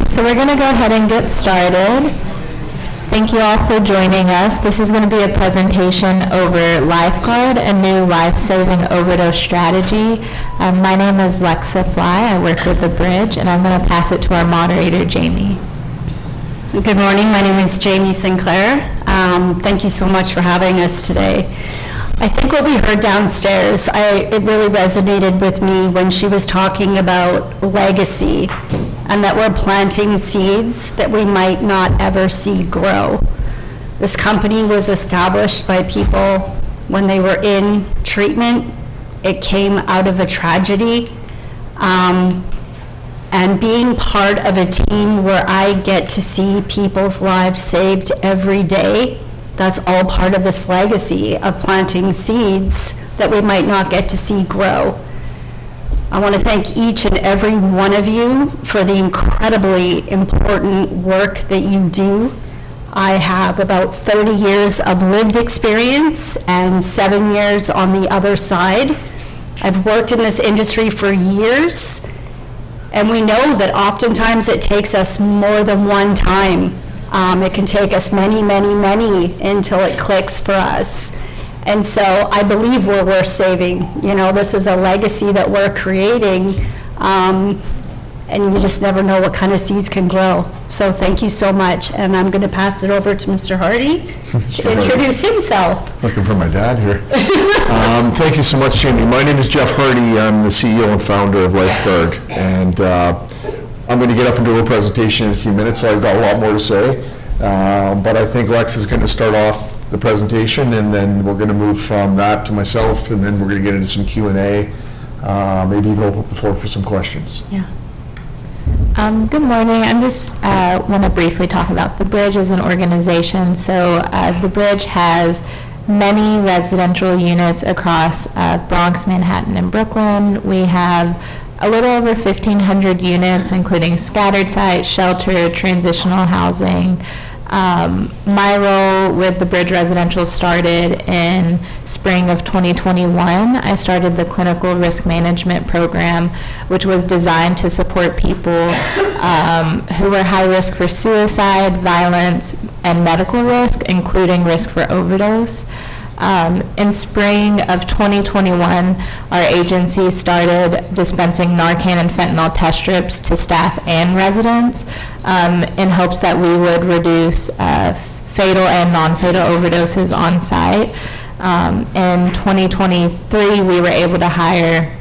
So we're going to go ahead and get started. Thank you all for joining us. This is going to be a presentation over Lifeguard, a new life-saving overdose strategy. My name is Lexa Flye. I work with the Bridge, and I'm going to pass it to our moderator, Jamie. Good morning. My name is Jamie Sinclair. Thank you so much for having us today. I think what we heard downstairs, it really resonated with me when she was talking about legacy and that we're planting seeds that we might not ever see grow. This company was established by people when they were in treatment. It came out of a tragedy. And being part of a team where I get to see people's lives saved every day, that's all part of this legacy of planting seeds that we might not get to see grow. I want to thank each and every one of you for the incredibly important work that you do. I have about 30 years of lived experience and 7 years on the other side. I've worked in this industry for years, and we know that oftentimes it takes us more than one time. It can take us many, many, many until it clicks for us. And so I believe we're worth saving. You know, this is a legacy that we're creating, and you just never know what kind of seeds can grow. So thank you so much, and I'm going to pass it over to Mr. Hardy to introduce himself. Looking for my dad here. Thank you so much, Jamie. My name is Jeff Hardy. I'm the CEO and founder of Lifeguard, and I'm going to get up and do a presentation in a few minutes, so I've got a lot more to say. But I think Lex is going to start off the presentation, and then we're going to move from that to myself, and then we're going to get into some Q&A, maybe even open up the floor for some questions. Yeah. Good morning. I just want to briefly talk about the Bridge as an organization. So the Bridge has many residential units across Bronx, Manhattan, and Brooklyn. We have a little over 1,500 units, including scattered site, shelter, transitional housing. My role with the Bridge Residential started in spring of 2021. I started the clinical risk management program, which was designed to support people who were high risk for suicide, violence, and medical risk, including risk for overdose. In spring of 2021, our agency started dispensing Narcan and fentanyl test strips to staff and residents in hopes that we would reduce fatal and non-fatal overdoses on site. In 2023, we were able to hire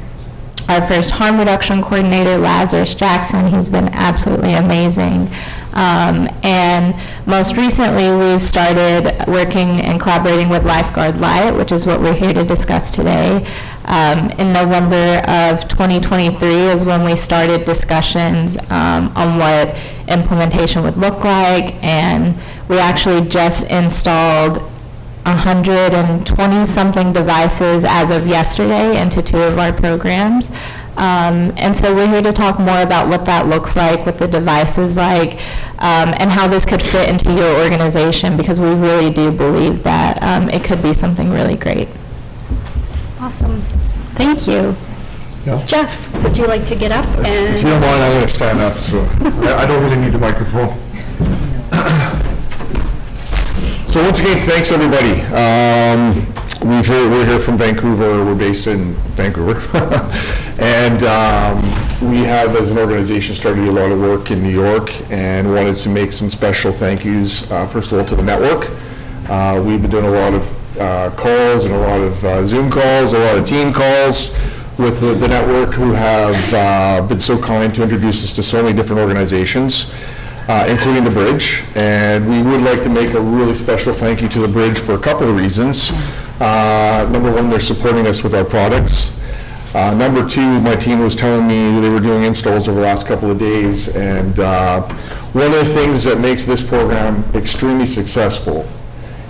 our first harm reduction coordinator, Lazarus Jackson. He's been absolutely amazing. And most recently, we've started working and collaborating with LifeguardLite, which is what we're here to discuss today. In November of 2023 is when we started discussions on what implementation would look like, and we actually just installed 120-something devices as of yesterday into 2 of our programs. And so we're here to talk more about what that looks like, what the device is like, and how this could fit into your organization, because we really do believe that it could be something really great. Awesome. Thank you. Yeah. Jeff, would you like to get up? If you don't mind, I'm going to stand up, so I don't really need the microphone. So once again, thanks everybody. We're here from Vancouver. We're based in Vancouver. And we have, as an organization, started a lot of work in New York and wanted to make some special thank yous, first of all, to the network. We've been doing a lot of calls and a lot of Zoom calls, a lot of team calls with the network, who have been so kind to introduce us to so many different organizations, including the Bridge. And we would like to make a really special thank you to the Bridge for a couple of reasons. Number one, they're supporting us with our products. Number two, my team was telling me they were doing installs over the last couple of days, and one of the things that makes this program extremely successful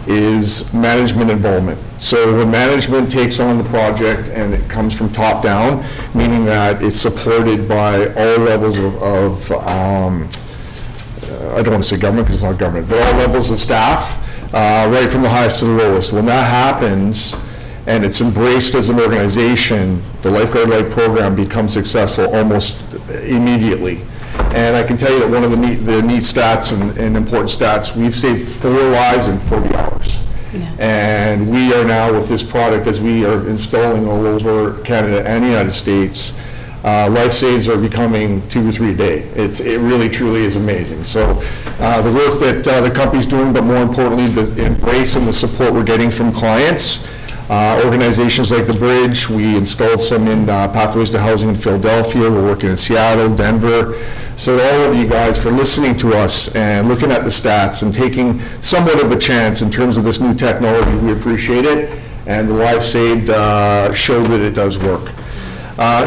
is management involvement. So when management takes on the project and it comes from top down, meaning that it's supported by all levels of I don't want to say government because it's not government, but all levels of staff, right from the highest to the lowest. When that happens and it's embraced as an organization, the LifeguardLite program becomes successful almost immediately. And I can tell you that one of the neat stats and important stats, we've saved 4 lives in 40 hours. And we are now, with this product, as we are installing all over Canada and the United States, life saves are becoming 2 or 3 a day. It really, truly is amazing. So the work that the company's doing, but more importantly, the embrace and the support we're getting from clients, organizations like The Bridge. We installed some in Pathways to Housing in Philadelphia. We're working in Seattle, Denver. So all of you guys for listening to us and looking at the stats and taking somewhat of a chance in terms of this new technology, we appreciate it. And the lives saved show that it does work.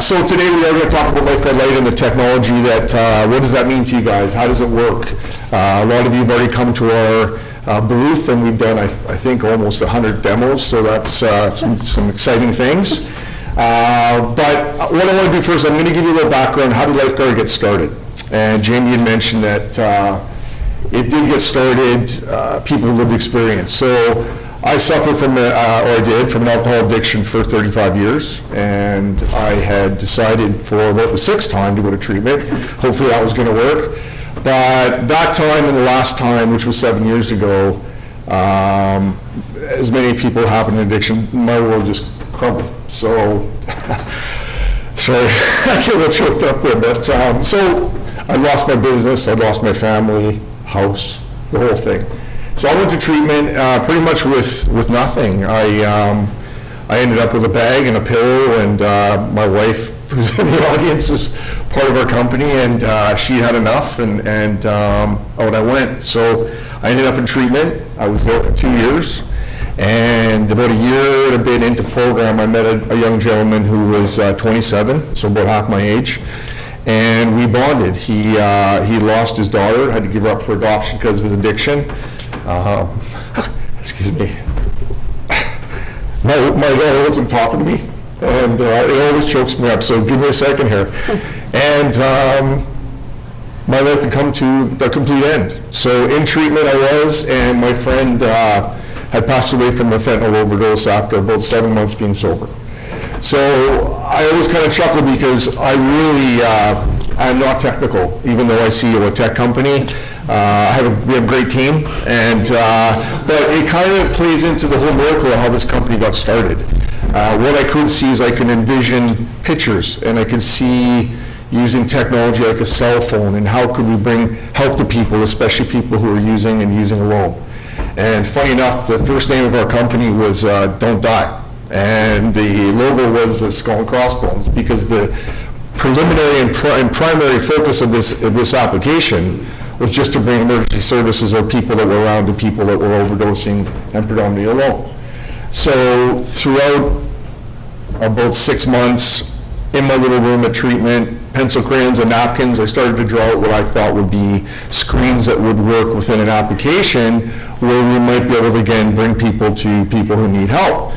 So today we are going to talk about LifeguardLite and the technology that, what does that mean to you guys? How does it work? A lot of you have already come to our booth, and we've done, I think, almost 100 demos, so that's some exciting things. But what I want to do first, I'm going to give you a little background. How did Lifeguard get started? And Jamie had mentioned that it did get started, people with lived experience. So I suffered from, or I did, from an alcohol addiction for 35 years, and I had decided for about the 6th time to go to treatment. Hopefully that was going to work. But that time and the last time, which was 7 years ago, as many people have an addiction, my world just crumbled. So, sorry, I get a little choked up there, but so I lost my business, I lost my family, house, the whole thing. So I went to treatment pretty much with nothing. I ended up with a bag and a pillow, and my wife, who's in the audience, is part of our company, and she had enough, and out I went. So I ended up in treatment. I was there for 2 years, and about a year and a bit into program, I met a young gentleman who was 27, so about half my age, and we bonded. He lost his daughter, had to give her up for adoption because of his addiction. Excuse me. My daughter wasn't talking to me, and it always chokes me up, so give me a second here. And my life had come to the complete end. So in treatment I was, and my friend had passed away from a fentanyl overdose after about 7 months being sober. So I always kind of chuckle because I really, I'm not technical, even though I CEO a tech company. We have a great team, and but it kind of plays into the whole miracle of how this company got started. What I could see is I can envision pictures, and I can see using technology like a cell phone, and how could we bring help to people, especially people who are using and using alone. And funny enough, the first name of our company was Don't Die, and the logo was the skull and crossbones, because the preliminary and primary focus of this application was just to bring emergency services or people that were around to people that were overdosing and predominantly alone. So throughout about 6 months in my little room at treatment, pencil crayons and napkins, I started to draw out what I thought would be screens that would work within an application where we might be able to, again, bring people to people who need help.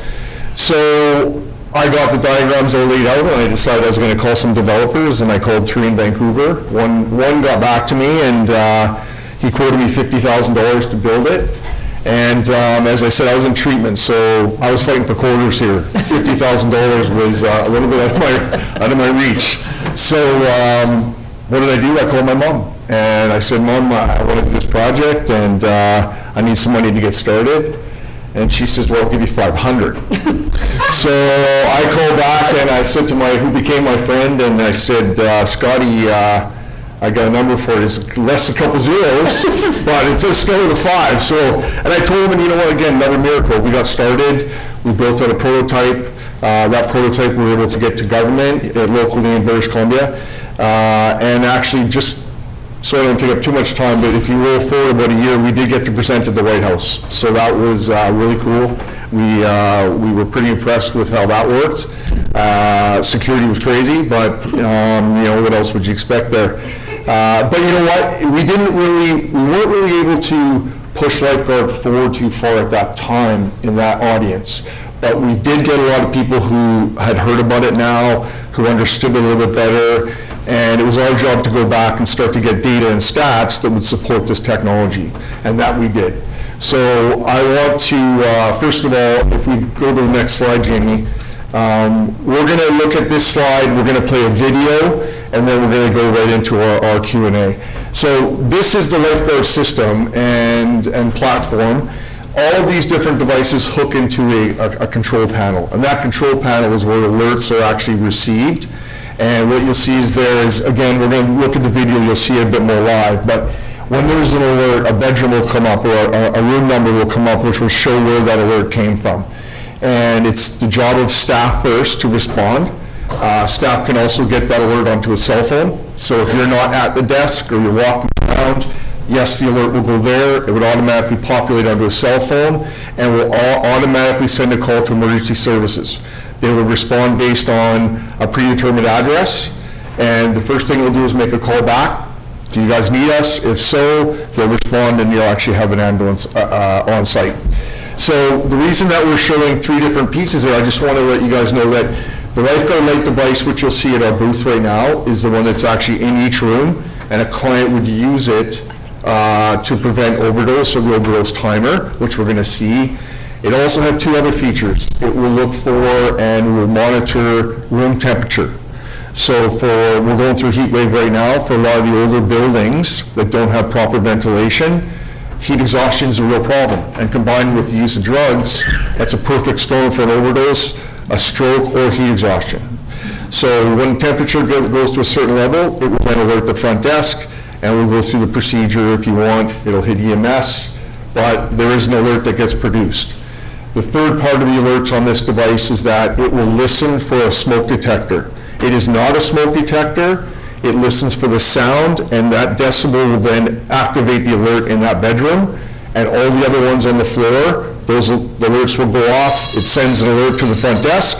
So I got the diagrams all laid out, and I decided I was going to call some developers, and I called 3 in Vancouver. One got back to me, and he quoted me $50,000 to build it. And as I said, I was in treatment, so I was fighting for quarters here. $50,000 was a little bit out of my reach. So what did I do? I called my mom, and I said, Mom, I want to do this project, and I need some money to get started. And she says, well, I'll give you 500. So I called back, and I said to who became my friend, and I said, Scotty, I got a number for it. It's less a couple zeros, but it's a scale of a 5. So, and I told him, and you know what, again, another miracle. We got started, we built out a prototype. That prototype we were able to get to government locally in British Columbia. And actually, just so I don't take up too much time, but if you roll forward about a year, we did get to present at the White House. So that was really cool. We were pretty impressed with how that worked. Security was crazy, but you know, what else would you expect there? But you know what? We weren't really able to push Lifeguard forward too far at that time in that audience. But we did get a lot of people who had heard about it now, who understood it a little bit better. And it was our job to go back and start to get data and stats that would support this technology, and that we did. So I want to, first of all, if we go to the next slide, Jamie, We're going to look at this slide, we're going to play a video, and then we're going to go right into our Q&A. So this is the Lifeguard system and platform. All of these different devices hook into a control panel, and that control panel is where alerts are actually received. And what you'll see is there is, again, we're going to look at the video, you'll see it a bit more live, but when there's an alert, a bedroom will come up, or a room number will come up, which will show where that alert came from. And it's the job of staff first to respond. Staff can also get that alert onto a cell phone. So if you're not at the desk or you're walking around, yes, the alert will go there. It would automatically populate onto a cell phone and will automatically send a call to emergency services. They will respond based on a predetermined address, and the first thing they'll do is make a call back. Do you guys need us? If so, they'll respond and you'll actually have an ambulance on site. So the reason that we're showing three different pieces there, I just want to let you guys know that the LifeguardLite device, which you'll see at our booth right now, is the one that's actually in each room, and a client would use it to prevent overdose, or the overdose timer, which we're going to see. It also had two other features. It will look for and will monitor room temperature. So we're going through a heat wave right now. For a lot of the older buildings that don't have proper ventilation, heat exhaustion is a real problem. And combined with the use of drugs, that's a perfect storm for an overdose, a stroke, or heat exhaustion. So when temperature goes to a certain level, it will then alert the front desk, and we'll go through the procedure if you want. It'll hit EMS, but there is an alert that gets produced. The third part of the alerts on this device is that it will listen for a smoke detector. It is not a smoke detector. It listens for the sound, and that decibel will then activate the alert in that bedroom, and all the other ones on the floor, the alerts will go off. It sends an alert to the front desk,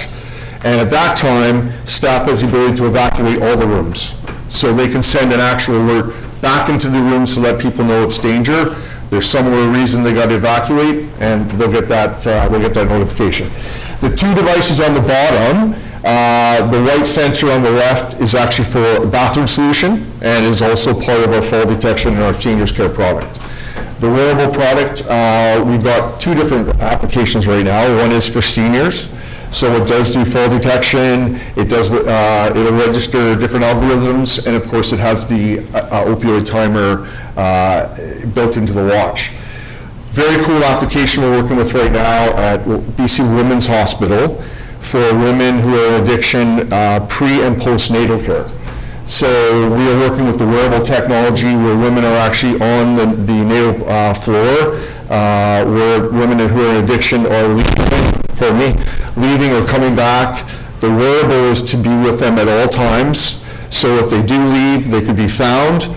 and at that time, staff has the ability to evacuate all the rooms. So they can send an actual alert back into the rooms to let people know it's danger. There's some reason they got to evacuate, and they'll get that notification. The two devices on the bottom, the white sensor on the left is actually for a bathroom solution, and is also part of our fall detection in our seniors care product. The wearable product, we've got two different applications right now. One is for seniors. So it does do fall detection, it'll register different algorithms, and of course it has the opioid timer built into the watch. Very cool application we're working with right now at BC Women's Hospital for women who are in addiction pre and postnatal care. So we are working with the wearable technology where women are actually on the natal floor, where women who are in addiction are leaving or coming back. The wearable is to be with them at all times. So if they do leave, they could be found.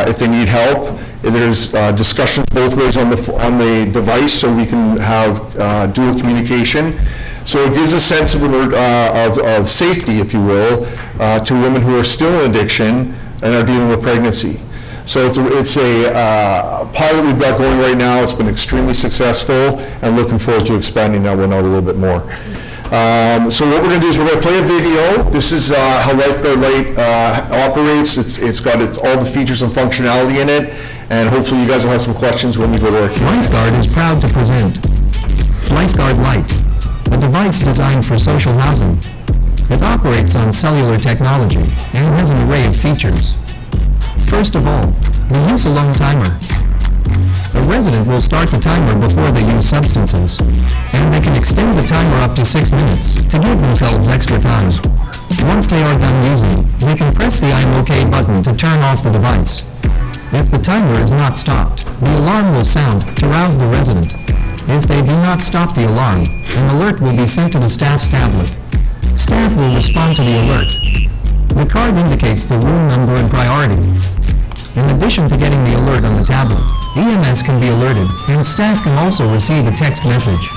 If they need help, there's discussions both ways on the device, so we can have dual communication. So it gives a sense of safety, if you will, to women who are still in addiction and are dealing with pregnancy. So it's a pilot we've got going right now. It's been extremely successful, and looking forward to expanding that one out a little bit more. So what we're going to do is we're going to play a video. This is how LifeguardLite operates. It's got all the features and functionality in it, and hopefully you guys will have some questions when we go to our Q&A. Lifeguard is proud to present LifeguardLite, a device designed for social housing. It operates on cellular technology and has an array of features. First of all, the use-alone timer. A resident will start the timer before they use substances, and they can extend the timer up to 6 minutes to give themselves extra time. Once they are done using, they can press the I'm OK button to turn off the device. If the timer is not stopped, the alarm will sound to rouse the resident. If they do not stop the alarm, an alert will be sent to the staff's tablet. Staff will respond to the alert. The card indicates the room number and priority. In addition to getting the alert on the tablet, EMS can be alerted, and staff can also receive a text message.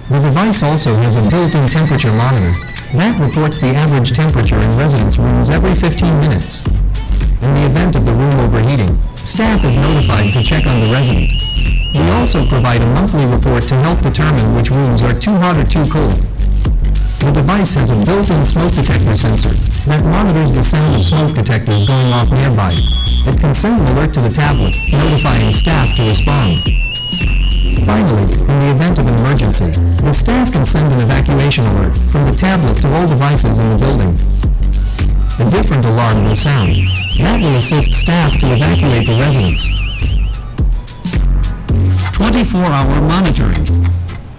The device also has a built-in temperature monitor that reports the average temperature in residents' rooms every 15 minutes. In the event of the room overheating, staff is notified to check on the resident. We also provide a monthly report to help determine which rooms are too hot or too cold. The device has a built-in smoke detector sensor that monitors the sound of smoke detectors going off nearby. It can send an alert to the tablet, notifying staff to respond. Finally, in the event of an emergency, the staff can send an evacuation alert from the tablet to all devices in the building. A different alarm will sound. That will assist staff to evacuate the residents. 24-hour monitoring.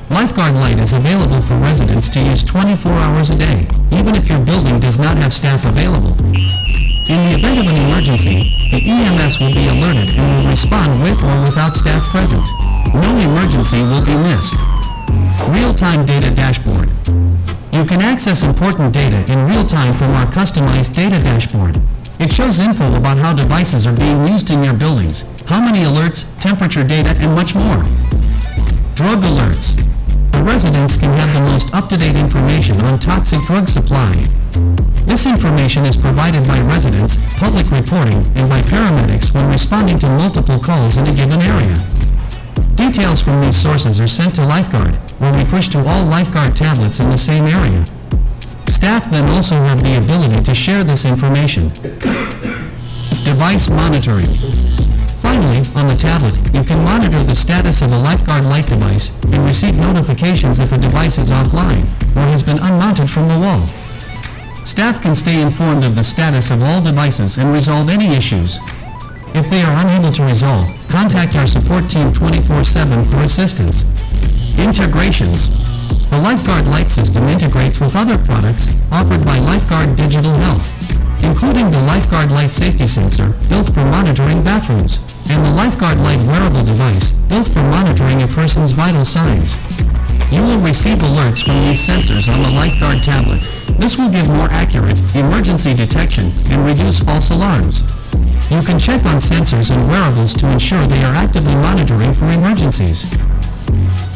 LifeguardLite is available for residents to use 24 hours a day, even if your building does not have staff available. In the event of an emergency, the EMS will be alerted and will respond with or without staff present. No emergency will be missed. Real-time data dashboard. You can access important data in real time from our customized data dashboard. It shows info about how devices are being used in your buildings, how many alerts, temperature data, and much more. Drug alerts. The residents can have the most up-to-date information on toxic drug supply. This information is provided by residents, public reporting, and by paramedics when responding to multiple calls in a given area. Details from these sources are sent to Lifeguard, where we push to all Lifeguard tablets in the same area. Staff then also have the ability to share this information. Device monitoring. Finally, on the tablet, you can monitor the status of a LifeguardLite device and receive notifications if a device is offline or has been unmounted from the wall. Staff can stay informed of the status of all devices and resolve any issues. If they are unable to resolve, contact our support team 24/7 for assistance. Integrations. The LifeguardLite system integrates with other products offered by Lifeguard Digital Health, including the LifeguardLite safety sensor built for monitoring bathrooms, and the LifeguardLite wearable device built for monitoring a person's vital signs. You will receive alerts from these sensors on the Lifeguard tablet. This will give more accurate emergency detection and reduce false alarms. You can check on sensors and wearables to ensure they are actively monitoring for emergencies.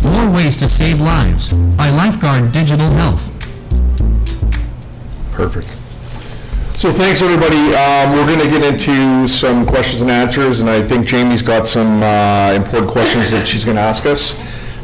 More ways to save lives by Lifeguard Digital Health. Perfect. So thanks, everybody. We're going to get into some questions and answers, and I think Jamie's got some important questions that she's going to ask us.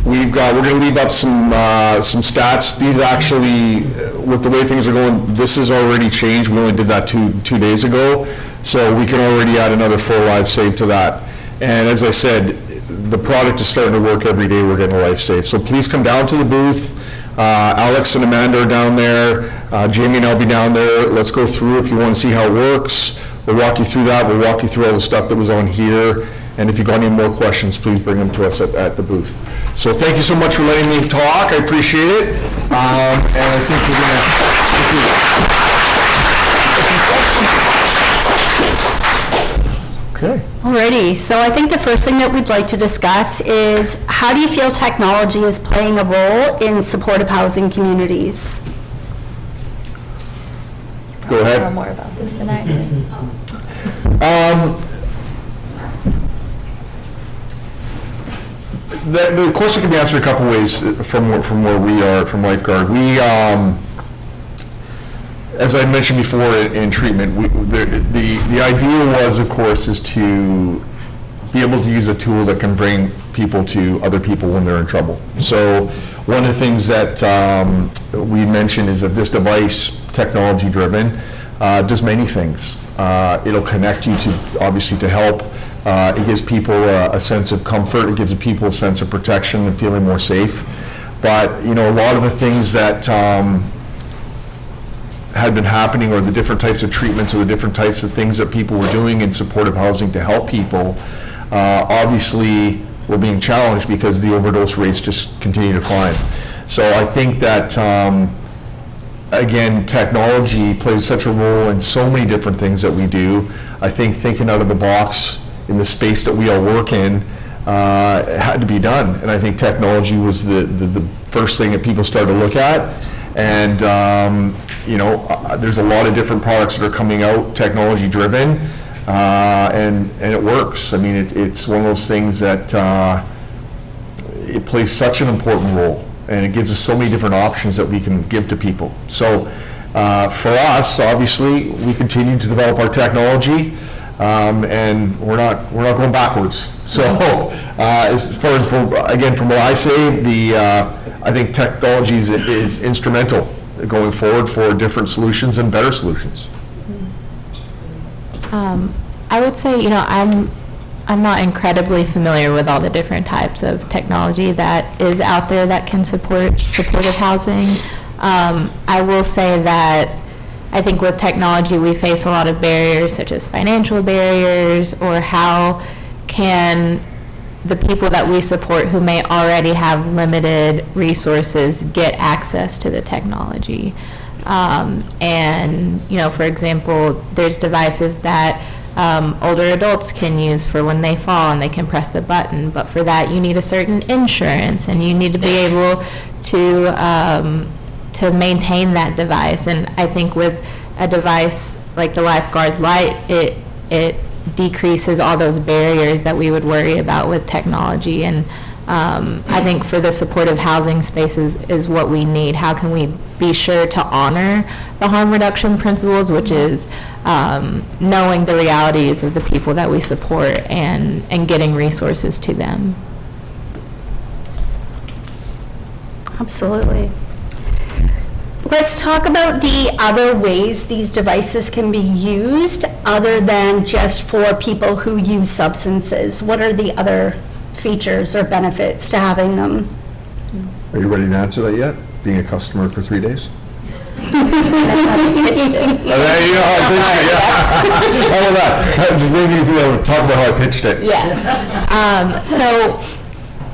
We're going to leave up some stats. These actually, with the way things are going, this is already changed. We only did that two days ago, so we can already add another full life save to that. And as I said, the product is starting to work every day. We're getting a life save. So please come down to the booth. Alex and Amanda are down there. Jamie and I'll be down there. Let's go through if you want to see how it works. We'll walk you through that. We'll walk you through all the stuff that was on here. And if you've got any more questions, please bring them to us at the booth. So thank you so much for letting me talk. I appreciate it. And I think we're going to... Okay. Alrighty, so I think the first thing that we'd like to discuss is how do you feel technology is playing a role in supportive housing communities? Go ahead. Know more about this than I do. The question can be answered a couple ways from where we are, from Lifeguard. We, as I mentioned before in treatment, the idea was, of course, is to be able to use a tool that can bring people to other people when they're in trouble. So one of the things that we mentioned is that this device, technology driven, does many things. It'll connect you to, obviously, to help. It gives people a sense of comfort. It gives people a sense of protection and feeling more safe. But, you know, a lot of the things that had been happening, or the different types of treatments, or the different types of things that people were doing in supportive housing to help people, obviously were being challenged because the overdose rates just continue to climb. So I think that, again, technology plays such a role in so many different things that we do. I think thinking out of the box in the space that we all work in had to be done. And I think technology was the first thing that people started to look at. And, you know, there's a lot of different products that are coming out, technology driven, and it works. I mean, it's one of those things that it plays such an important role, and it gives us so many different options that we can give to people. So for us, obviously, we continue to develop our technology, and we're not going backwards. So as far as, from what I say, I think technology is instrumental going forward for different solutions and better solutions. I would say, you know, I'm I'm not incredibly familiar with all the different types of technology that is out there that can support supportive housing. I will say that I think with technology we face a lot of barriers, such as financial barriers, or how can the people that we support who may already have limited resources get access to the technology. And, you know, for example, there's devices that older adults can use for when they fall and they can press the button, but for that you need a certain insurance and you need to be able to maintain that device. And I think with a device like the LifeguardLite, it decreases all those barriers that we would worry about with technology. And I think for the supportive housing spaces is what we need. How can we be sure to honor the harm reduction principles, which is knowing the realities of the people that we support and getting resources to them. Absolutely. Let's talk about the other ways these devices can be used other than just for people who use substances. What are the other features or benefits to having them? Are you ready to answer that yet? Being a customer for 3 days? There you go, I pitched it, yeah. All of that. Maybe if you talk about how I pitched it. Yeah. So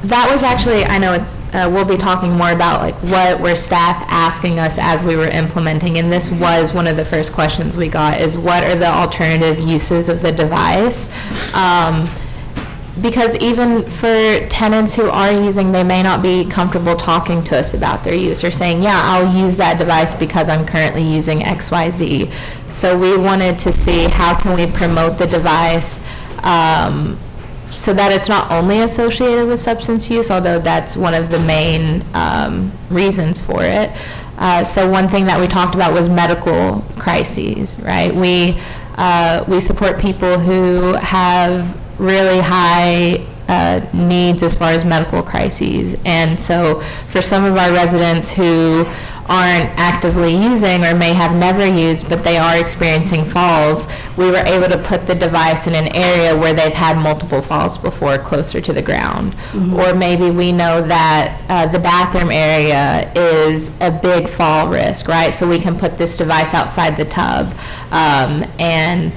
that was actually, I know it's, we'll be talking more about like what were staff asking us as we were implementing, and this was one of the first questions we got, is what are the alternative uses of the device? Because even for tenants who are using, they may not be comfortable talking to us about their use or saying, yeah, I'll use that device because I'm currently using XYZ. So we wanted to see how can we promote the device so that it's not only associated with substance use, although that's one of the main reasons for it. So one thing that we talked about was medical crises, right? We support people who have really high needs as far as medical crises. And so for some of our residents who aren't actively using or may have never used, but they are experiencing falls, we were able to put the device in an area where they've had multiple falls before, closer to the ground. Mm-hmm. Or maybe we know that the bathroom area is a big fall risk, right? So we can put this device outside the tub. And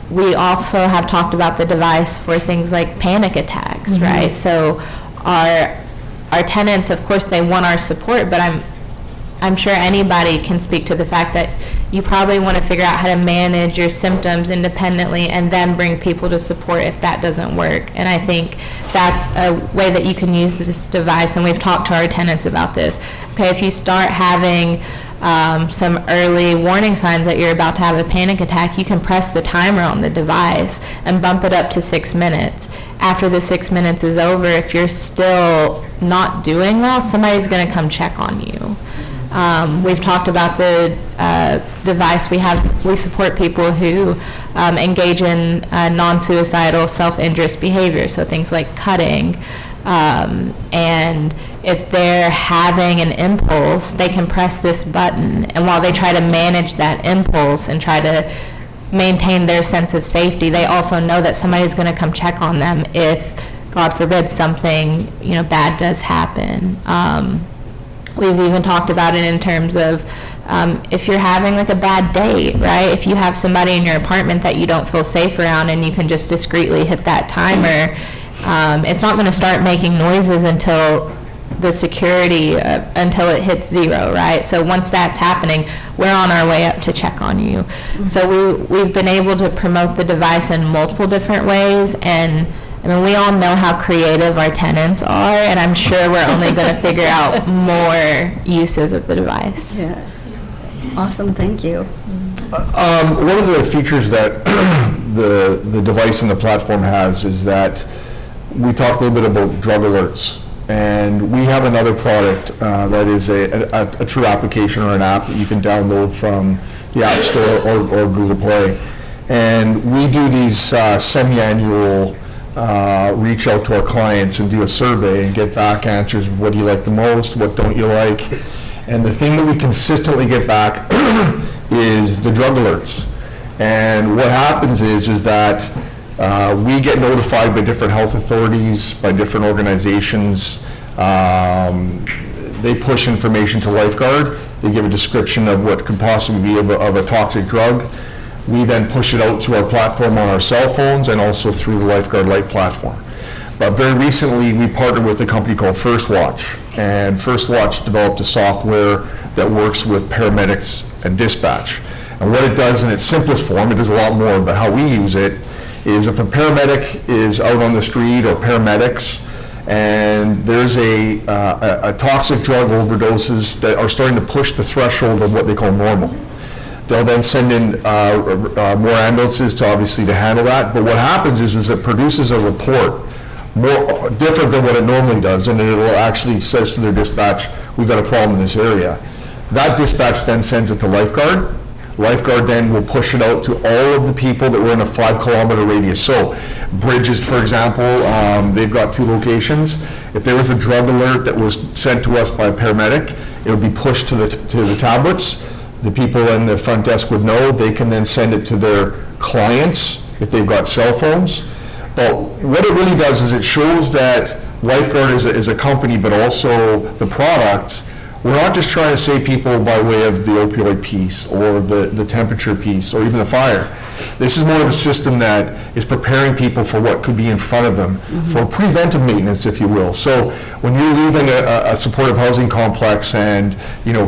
we also have talked about the device for things like panic attacks, mm-hmm. right? So our tenants, of course, they want our support, but I'm sure anybody can speak to the fact that you probably want to figure out how to manage your symptoms independently and then bring people to support if that doesn't work. And I think that's a way that you can use this device, and we've talked to our tenants about this. Okay, if you start having some early warning signs that you're about to have a panic attack, you can press the timer on the device and bump it up to 6 minutes. After the 6 minutes is over, if you're still not doing well, somebody's going to come check on you. We've talked about the device. We support people who engage in non-suicidal self-injurious behavior, so things like cutting. And if they're having an impulse, they can press this button, and while they try to manage that impulse and try to maintain their sense of safety, they also know that somebody's going to come check on them if, God forbid, something bad does happen. We've even talked about it in terms of if you're having like a bad date, right? If you have somebody in your apartment that you don't feel safe around and you can just discreetly hit that timer, it's not going to start making noises until the security, until it hits 0, right? So once that's happening, we're on our way up to check on you. Mm-hmm. So we've been able to promote the device in multiple different ways, and I mean, we all know how creative our tenants are, and I'm sure we're only going to figure out more uses of the device. Yeah. Awesome, thank you. One of the features that the device and the platform has is that we talked a little bit about drug alerts, and we have another product that is a true application or an app that you can download from the App Store or Google Play. And we do these semi-annual reach out to our clients and do a survey and get back answers of what do you like the most, what don't you like. And the thing that we consistently get back is the drug alerts. And what happens is that We get notified by different health authorities, by different organizations. They push information to Lifeguard. They give a description of what could possibly be of a toxic drug. We then push it out through our platform on our cell phones and also through the LifeguardLite platform. But very recently, we partnered with a company called First Watch, and First Watch developed a software that works with paramedics and dispatch. And what it does in its simplest form, it does a lot more, but how we use it is if a paramedic is out on the street, or paramedics, and there's a toxic drug overdoses that are starting to push the threshold of what they call normal. They'll then send in more ambulances to obviously to handle that. But what happens is it produces a report more different than what it normally does, and it'll actually says to their dispatch, we've got a problem in this area. That dispatch then sends it to Lifeguard. Lifeguard then will push it out to all of the people that were in a 5-kilometer radius. So Bridges, for example, they've got 2 locations. If there was a drug alert that was sent to us by a paramedic, it would be pushed to the tablets. The people in the front desk would know. They can then send it to their clients if they've got cell phones. But what it really does is it shows that Lifeguard is a company, but also the product. We're not just trying to save people by way of the opioid piece or the temperature piece or even the fire. This is more of a system that is preparing people for what could be in front of them, for preventive maintenance, if you will. So when you're leaving a supportive housing complex and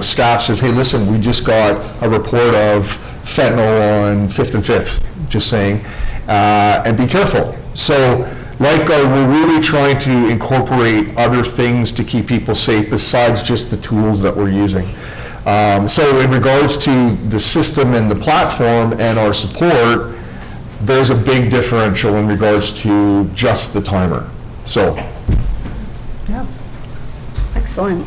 staff says, hey, listen, we just got a report of fentanyl on 5th and 5th, just saying, and be careful. So Lifeguard, we're really trying to incorporate other things to keep people safe besides just the tools that we're using. So in regards to the system and the platform and our support, there's a big differential in regards to just the timer. So. Yeah. Excellent.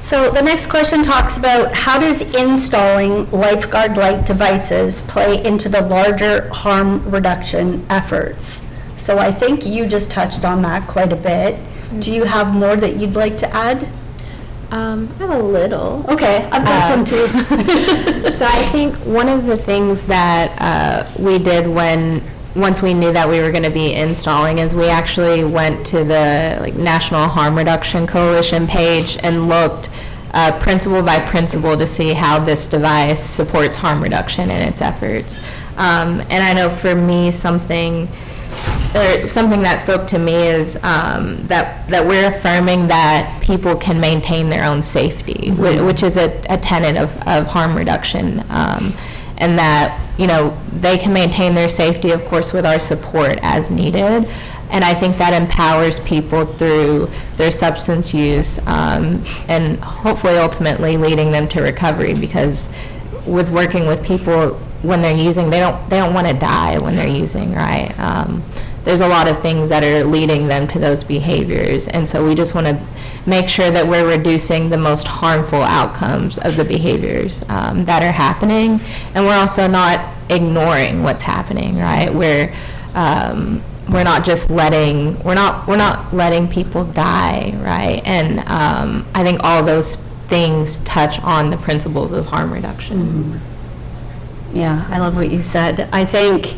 So the next question talks about how does installing LifeguardLite devices play into the larger harm reduction efforts? So I think you just touched on that quite a bit. Do you have more that you'd like to add? I have a little. Okay, I've got some too. So I think one of the things that we did once we knew that we were going to be installing is we actually went to the National Harm Reduction Coalition page and looked principle by principle to see how this device supports harm reduction in its efforts. And I know for me something that spoke to me is that we're affirming that people can maintain their own safety, which is a tenet of harm reduction, and that they can maintain their safety, of course, with our support as needed. And I think that empowers people through their substance use, and hopefully ultimately leading them to recovery, because with working with people when they're using, they don't want to die when they're using, right? There's a lot of things that are leading them to those behaviors, and so we just want to make sure that we're reducing the most harmful outcomes of the behaviors that are happening, and we're also not ignoring what's happening, right? We're not just letting people die, right? And I think all those things touch on the principles of harm reduction. Yeah, I love what you said. I think,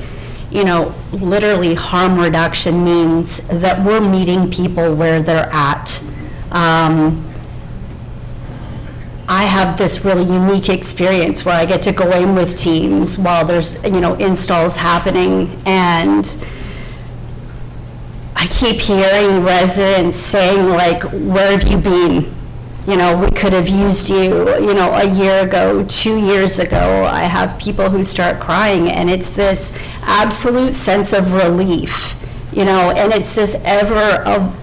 literally harm reduction means that we're meeting people where they're at. I have this really unique experience where I get to go in with teams while there's, installs happening, and I keep hearing residents saying, where have you been? We could have used you, a year ago, 2 years ago. I have people who start crying, and it's this absolute sense of relief, and it's this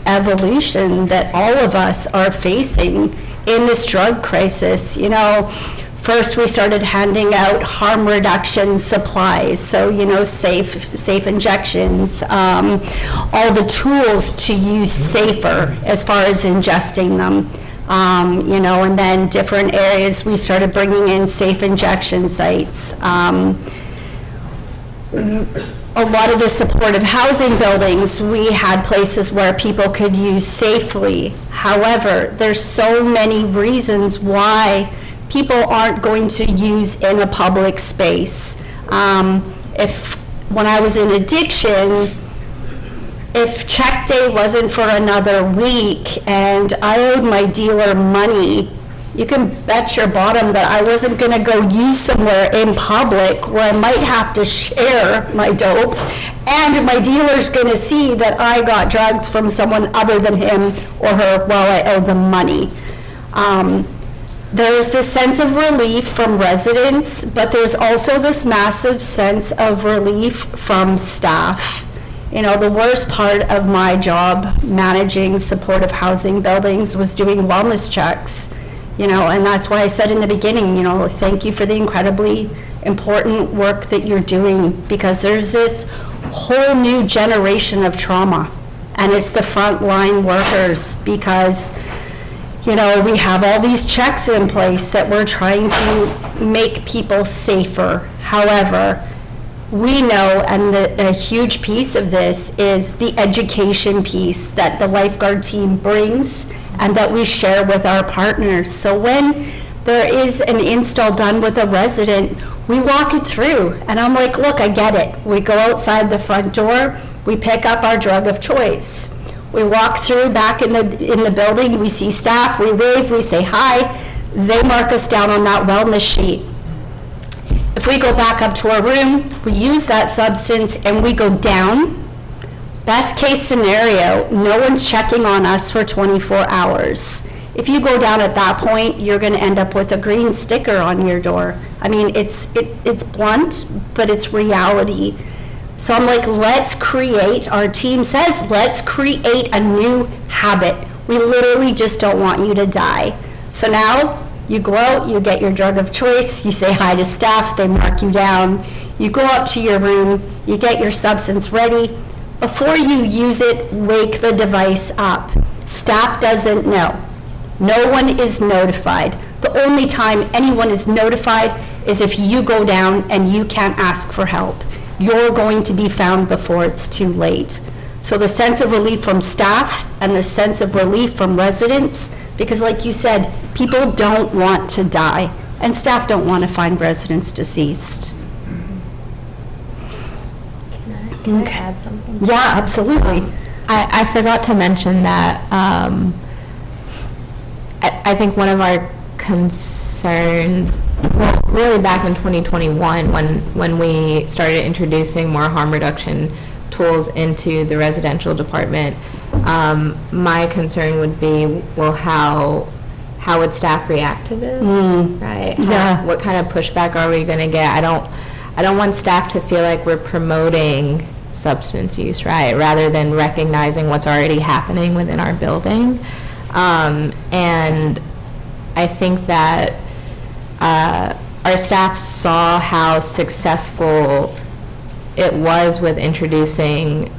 evolution that all of us are facing in this drug crisis. First we started handing out harm reduction supplies, so safe injections, all the tools to use safer as far as ingesting them. And then different areas, we started bringing in safe injection sites. A lot of the supportive housing buildings, we had places where people could use safely. However, there's so many reasons why people aren't going to use in a public space. If when I was in addiction, if check day wasn't for another week and I owed my dealer money, you can bet your bottom that I wasn't gonna go use somewhere in public where I might have to share my dope, and my dealer's gonna see that I got drugs from someone other than him or her while I owe them money. There's this sense of relief from residents, but there's also this massive sense of relief from staff. You know, the worst part of my job managing supportive housing buildings was doing wellness checks, you know, and that's why I said in the beginning, you know, thank you for the incredibly important work that you're doing, because there's this whole new generation of trauma, and it's the frontline workers, because, you know, we have all these checks in place that we're trying to make people safer. However, we know, and a huge piece of this is the education piece that the lifeguard team brings and that we share with our partners. So when there is an install done with a resident, we walk it through, and I'm like, look, I get it. We go outside the front door, we pick up our drug of choice. We walk through back in the building, we see staff, we wave, we say hi, they mark us down on that wellness sheet. If we go back up to our room, we use that substance and we go down, best case scenario, no one's checking on us for 24 hours. If you go down at that point, you're gonna end up with a green sticker on your door. I mean, it's blunt, but it's reality. So I'm like, let's create, our team says, let's create a new habit. We literally just don't want you to die. So now, you go out, you get your drug of choice, you say hi to staff, they mark you down, you go up to your room, you get your substance ready. Before you use it, wake the device up. Staff doesn't know. No one is notified. The only time anyone is notified is if you go down and you can't ask for help. You're going to be found before it's too late. So the sense of relief from staff and the sense of relief from residents, because like you said, people don't want to die, and staff don't want to find residents deceased. Can I add something? Yeah, absolutely. I forgot to mention that I think one of our concerns, well, really back in 2021, when we started introducing more harm reduction tools into the residential department, my concern would be, well, how would staff react to this, right? Yeah. What kind of pushback are we going to get? I don't want staff to feel like we're promoting substance use, right? Rather than recognizing what's already happening within our building. And I think that our staff saw how successful it was with introducing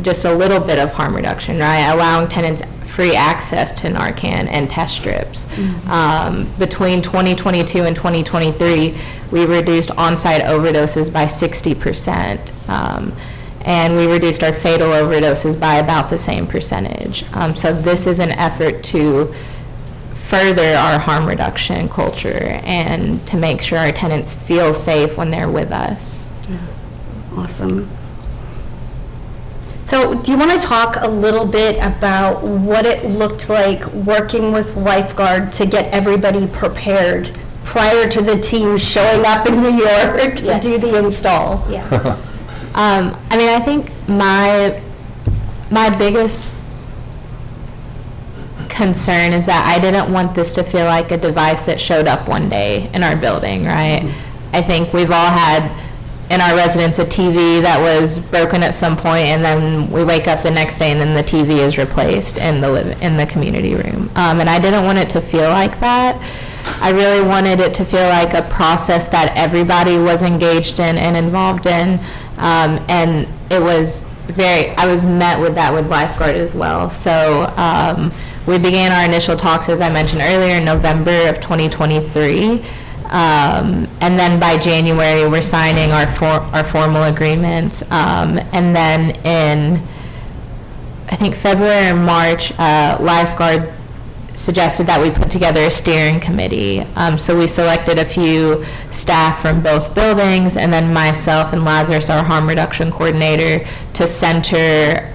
just a little bit of harm reduction, right? Allowing tenants free access to Narcan and test strips. Between 2022 and 2023, we reduced on-site overdoses by 60%. And we reduced our fatal overdoses by about the same percentage. So this is an effort to further our harm reduction culture and to make sure our tenants feel safe when they're with us. Awesome. So do you want to talk a little bit about what it looked like working with Lifeguard to get everybody prepared prior to the team showing up in New York to do the install? Yeah. I mean, I think my biggest concern is that I didn't want this to feel like a device that showed up one day in our building, right? I think we've all had in our residence a TV that was broken at some point, and then we wake up the next day and then the TV is replaced in the community room. And I didn't want it to feel like that. I really wanted it to feel like a process that everybody was engaged in and involved in. And it was I was met with that with Lifeguard as well. So we began our initial talks, as I mentioned earlier, in November of 2023. And then by January, we're signing our formal agreements. And then in, I think, February or March, Lifeguard suggested that we put together a steering committee. So we selected a few staff from both buildings, and then myself and Lazarus, our harm reduction coordinator, to center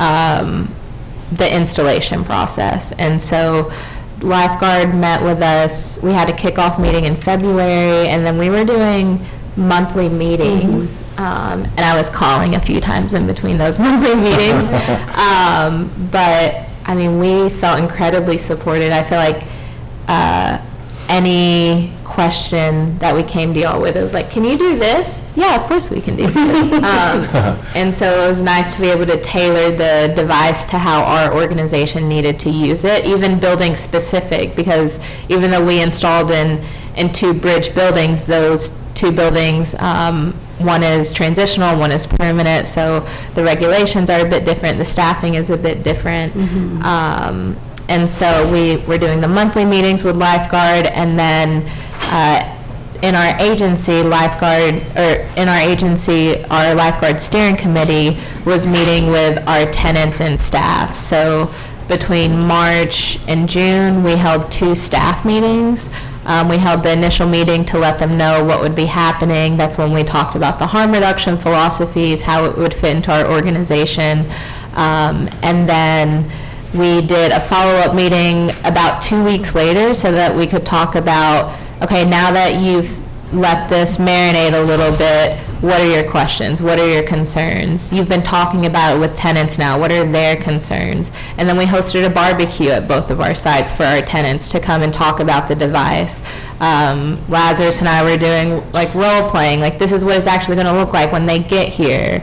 the installation process. And so Lifeguard met with us. We had a kickoff meeting in February, and then we were doing monthly meetings. And I was calling a few times in between those monthly meetings. But I mean, we felt incredibly supported. I feel like any question that we came to y'all with, it was like, can you do this? Yeah, of course we can do this. And so it was nice to be able to tailor the device to how our organization needed to use it, even building specific, because even though we installed in 2 bridge buildings, those 2 buildings, one is transitional, one is permanent, so the regulations are a bit different, the staffing is a bit different. And so we're doing the monthly meetings with Lifeguard, and then in our agency, our Lifeguard steering committee was meeting with our tenants and staff. So between March and June, we held 2 staff meetings. We held the initial meeting to let them know what would be happening. That's when we talked about the harm reduction philosophies, how it would fit into our organization. And then we did a follow-up meeting about 2 weeks later so that we could talk about, okay, now that you've let this marinate a little bit, what are your questions? What are your concerns? You've been talking about it with tenants now. What are their concerns? And then we hosted a barbecue at both of our sites for our tenants to come and talk about the device. Lazarus and I were doing like role playing, like this is what it's actually going to look like when they get here.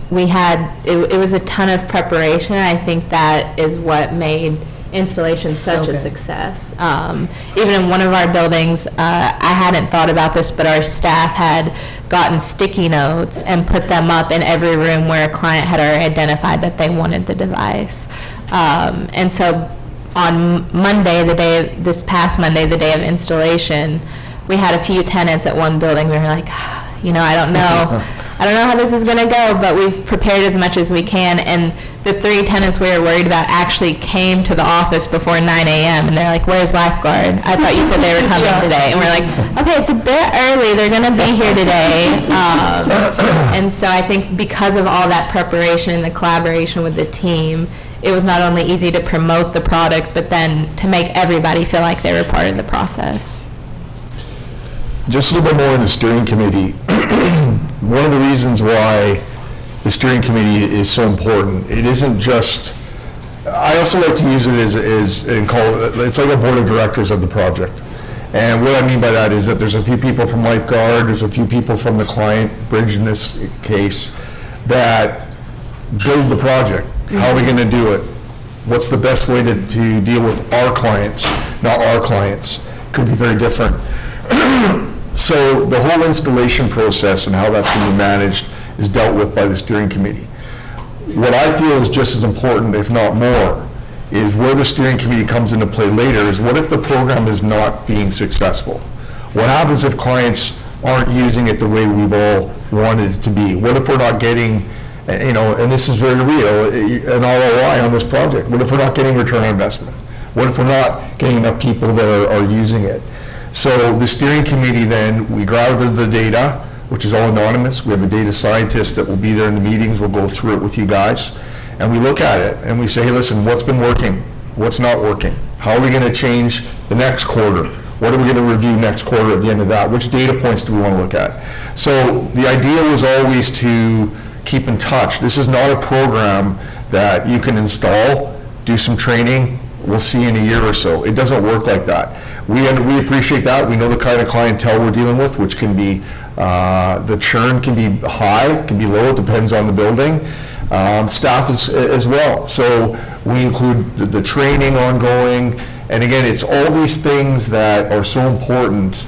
It was a ton of preparation. I think that is what made installation such a success. Even in one of our buildings, I hadn't thought about this, but our staff had gotten sticky notes and put them up in every room where a client had already identified that they wanted the device. And so on Monday, this past Monday, the day of installation, we had a few tenants at one building. We were like, I don't know. I don't know how this is going to go, but we've prepared as much as we can. And the 3 tenants we were worried about actually came to the office before 9 a.m. and they're like, where's Lifeguard? I thought you said they were coming today. And we're like, okay, it's a bit early. They're going to be here today. And so I think because of all that preparation and the collaboration with the team, it was not only easy to promote the product, but then to make everybody feel like they were part of the process. Just a little bit more on the steering committee. One of the reasons why the steering committee is so important, it isn't just, I also like to use it and call it, it's like a board of directors of the project. And what I mean by that is that there's a few people from Lifeguard, there's a few people from the client, Bridge in this case, that build the project. How are we going to do it? What's the best way to deal with our clients, not our clients? Could be very different. So the whole installation process and how that's going to be managed is dealt with by the steering committee. What I feel is just as important, if not more, is where the steering committee comes into play later is what if the program is not being successful? What happens if clients aren't using it the way we've all wanted it to be? What if we're not getting, and this is very real, an ROI on this project? What if we're not getting return on investment? What if we're not getting enough people that are using it? So the steering committee then, we gather the data, which is all anonymous. We have a data scientist that will be there in the meetings. We'll go through it with you guys. And we look at it and we say, hey, listen, what's been working? What's not working? How are we going to change the next quarter? What are we going to review next quarter at the end of that? Which data points do we want to look at? So the idea was always to keep in touch. This is not a program that you can install, do some training, we'll see in a year or so. It doesn't work like that. We appreciate that. We know the kind of clientele we're dealing with, which can be, the churn can be high, can be low, it depends on the building. Staff as well. So we include the training ongoing. And again, it's all these things that are so important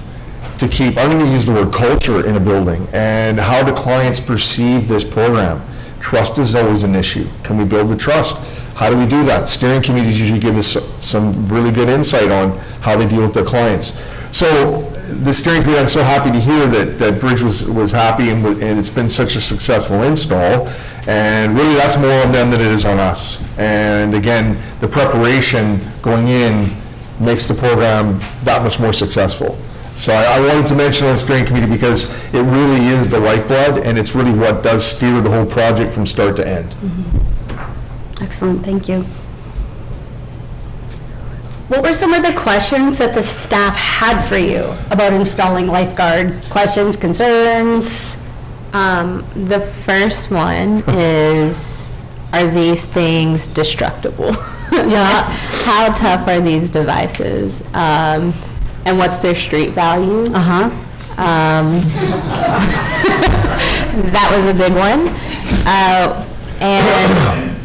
to keep, I'm going to use the word culture in a building, and how do clients perceive this program. Trust is always an issue. Can we build the trust? How do we do that? Steering committees usually give us some really good insight on how they deal with their clients. So the steering committee, I'm so happy to hear that Bridge was happy and it's been such a successful install. And really, that's more on them than it is on us. And again, the preparation going in makes the program that much more successful. So I wanted to mention on the steering committee because it really is the lifeblood, and it's really what does steer the whole project from start to end. Excellent, thank you. What were some of the questions that the staff had for you about installing Lifeguard? Questions, concerns? The first one is, are these things destructible? Yeah. How tough are these devices? And what's their street value? Uh-huh. That was a big one. And,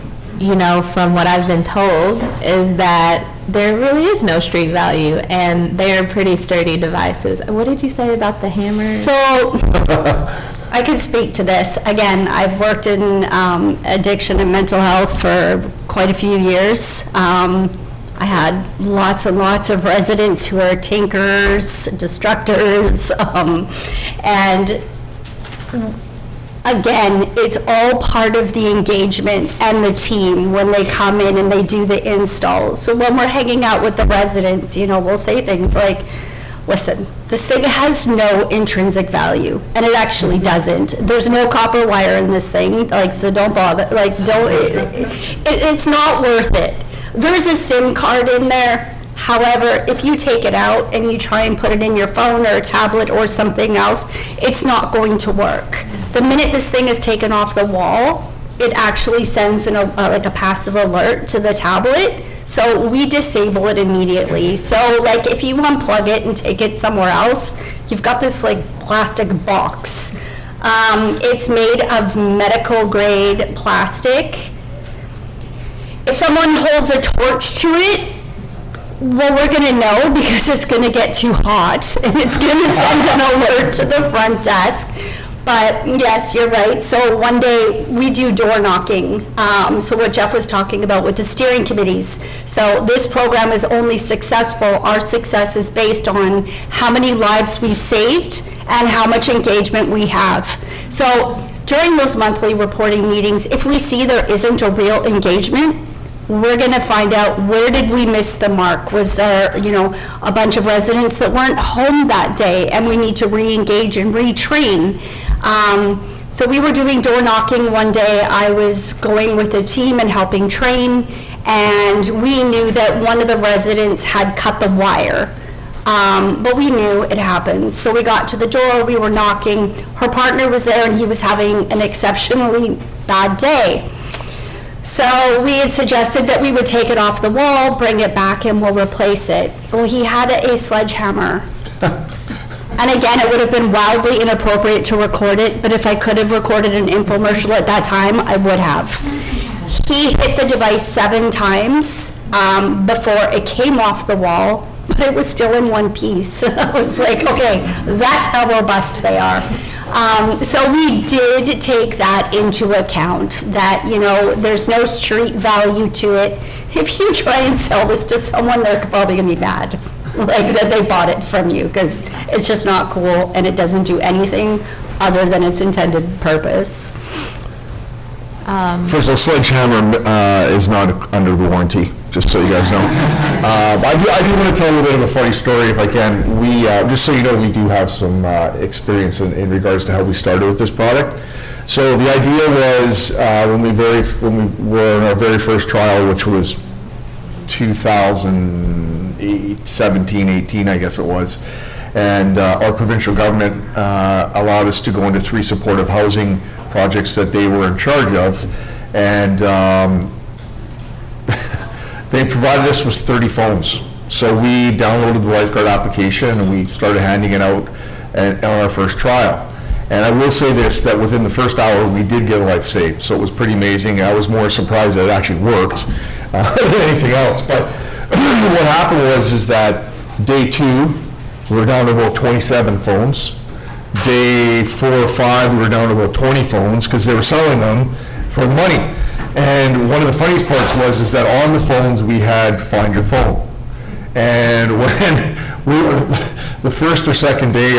you know, from what I've been told, is that there really is no street value, and they are pretty sturdy devices. What did you say about the hammer? So, I can speak to this. Again, I've worked in addiction and mental health for quite a few years. I had lots and lots of residents who are tinkers, destructors, and again, it's all part of the engagement and the team when they come in and they do the installs. So when we're hanging out with the residents, you know, we'll say things like, listen, this thing has no intrinsic value, and it actually doesn't. There's no copper wire in this thing, like, so don't bother, like, it's not worth it. There's a SIM card in there. However, if you take it out and you try and put it in your phone or a tablet or something else, it's not going to work. The minute this thing is taken off the wall, it actually sends like a passive alert to the tablet. So we disable it immediately. So like if you unplug it and take it somewhere else, you've got this like plastic box. It's made of medical grade plastic. If someone holds a torch to it, well, we're going to know because it's going to get too hot and it's going to send an alert to the front desk. But yes, you're right. So one day we do door knocking. So what Jeff was talking about with the steering committees. So this program is only successful. Our success is based on how many lives we've saved and how much engagement we have. So during those monthly reporting meetings, if we see there isn't a real engagement, we're going to find out where did we miss the mark. Was there, you know, a bunch of residents that weren't home that day and we need to re-engage and retrain. So we were doing door knocking one day. I was going with a team and helping train, and we knew that one of the residents had cut the wire. But we knew it happened. So we got to the door, we were knocking. Her partner was there and he was having an exceptionally bad day. So we had suggested that we would take it off the wall, bring it back, and we'll replace it. Well, he had a sledgehammer. And again, it would have been wildly inappropriate to record it, but if I could have recorded an infomercial at that time, I would have. He hit the device 7 times before it came off the wall, but it was still in one piece. I was like, okay, that's how robust they are. So we did take that into account, that, you know, there's no street value to it. If you try and sell this to someone, they're probably gonna be mad, like that they bought it from you, because it's just not cool and it doesn't do anything other than its intended purpose. First of all, sledgehammer is not under the warranty, just so you guys know. I do want to tell a little bit of a funny story, if I can. We, just so you know, we do have some experience in regards to how we started with this product. So the idea was when we were in our very first trial, which was 2017, 18, I guess it was, and our provincial government allowed us to go into 3 supportive housing projects that they were in charge of, and they provided us with 30 phones. So we downloaded the Lifeguard application and we started handing it out on our first trial. And I will say this, that within the first hour we did get a life saved, so it was pretty amazing. I was more surprised that it actually worked than anything else. But what happened is that day 2 we were down to about 27 phones. Day 4 or 5, we were down to about 20 phones because they were selling them for money. And one of the funniest parts was that on the phones we had Find Your Phone. And when the first or second day,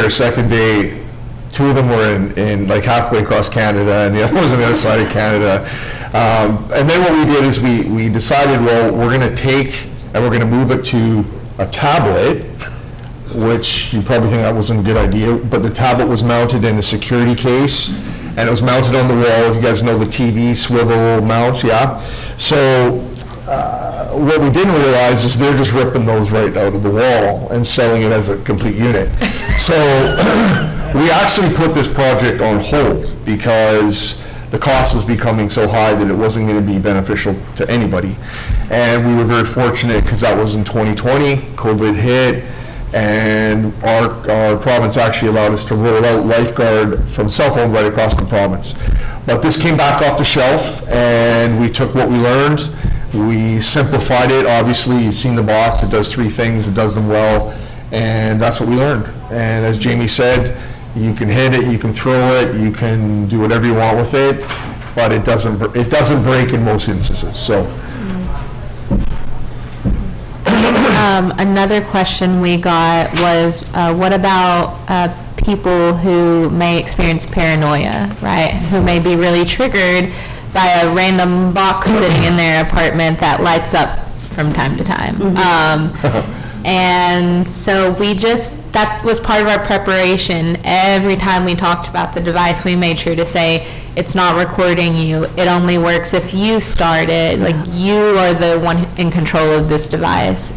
two of them were in like halfway across Canada, and the other was on the other side of Canada. And then what we did is we decided, well, we're going to take and we're going to move it to a tablet, which you probably think that wasn't a good idea, but the tablet was mounted in a security case, and it was mounted on the wall. You guys know the TV swivel mounts, yeah? So what we didn't realize is they're just ripping those right out of the wall and selling it as a complete unit. So we actually put this project on hold because the cost was becoming so high that it wasn't going to be beneficial to anybody. And we were very fortunate because that was in 2020, COVID hit, and our province actually allowed us to roll out Lifeguard from cell phone right across the province. But this came back off the shelf, and we took what we learned, we simplified it. Obviously, you've seen the box, it does 3 things, it does them well, and that's what we learned. And as Jamie said, you can hit it, you can throw it, you can do whatever you want with it, but it doesn't break in most instances, so. Another question we got was, what about people who may experience paranoia, right? Who may be really triggered by a random box sitting in their apartment that lights up from time to time. And so that was part of our preparation. Every time we talked about the device, we made sure to say, it's not recording you. It only works if you start it. Like, you are the one in control of this device.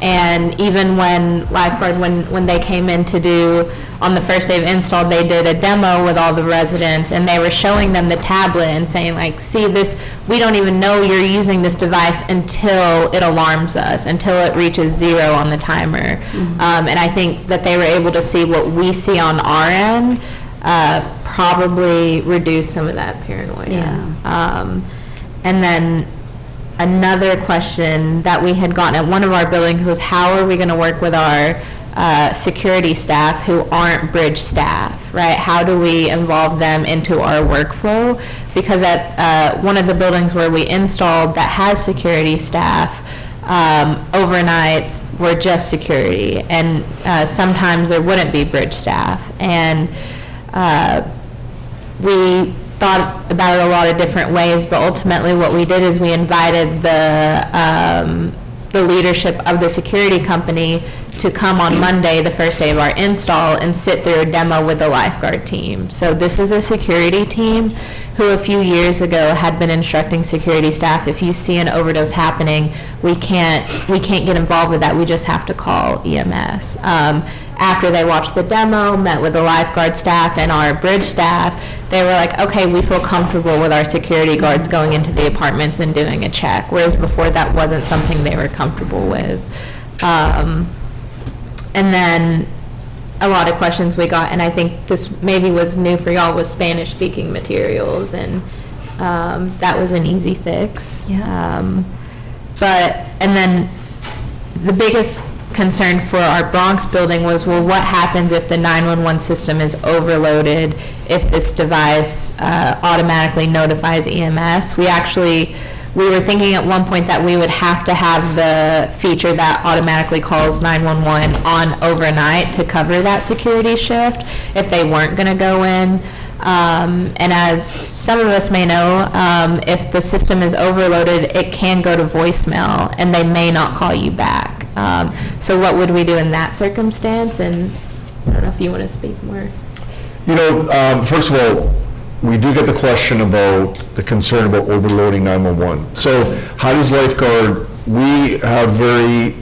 And even when Lifeguard, when they came in to do, on the first day of install, they did a demo with all the residents, and they were showing them the tablet and saying, like, see this, we don't even know you're using this device until it alarms us, until it reaches 0 on the timer. And I think that they were able to see what we see on our end, probably reduce some of that paranoia. Yeah. And then another question that we had gotten at one of our buildings was, how are we going to work with our security staff who aren't bridge staff, right? How do we involve them into our workflow? Because at one of the buildings where we installed that has security staff, overnight we're just security, and sometimes there wouldn't be bridge staff. And we thought about it a lot of different ways, but ultimately what we did is we invited the leadership of the security company to come on Monday, the first day of our install, and sit through a demo with the Lifeguard team. So this is a security team who a few years ago had been instructing security staff, if you see an overdose happening, we can't get involved with that, we just have to call EMS. After they watched the demo, met with the Lifeguard staff and our bridge staff, they were like, okay, we feel comfortable with our security guards going into the apartments and doing a check, whereas before that wasn't something they were comfortable with. And then a lot of questions we got, and I think this maybe was new for y'all, was Spanish-speaking materials, and that was an easy fix. Yeah. And then the biggest concern for our Bronx building was, well, what happens if the 911 system is overloaded, if this device automatically notifies EMS? We were thinking at one point that we would have to have the feature that automatically calls 911 on overnight to cover that security shift if they weren't going to go in. And as some of us may know, if the system is overloaded, it can go to voicemail and they may not call you back. So what would we do in that circumstance? And I don't know if you want to speak more. You know, first of all, we do get the question about the concern about overloading 911. So how does Lifeguard, we have very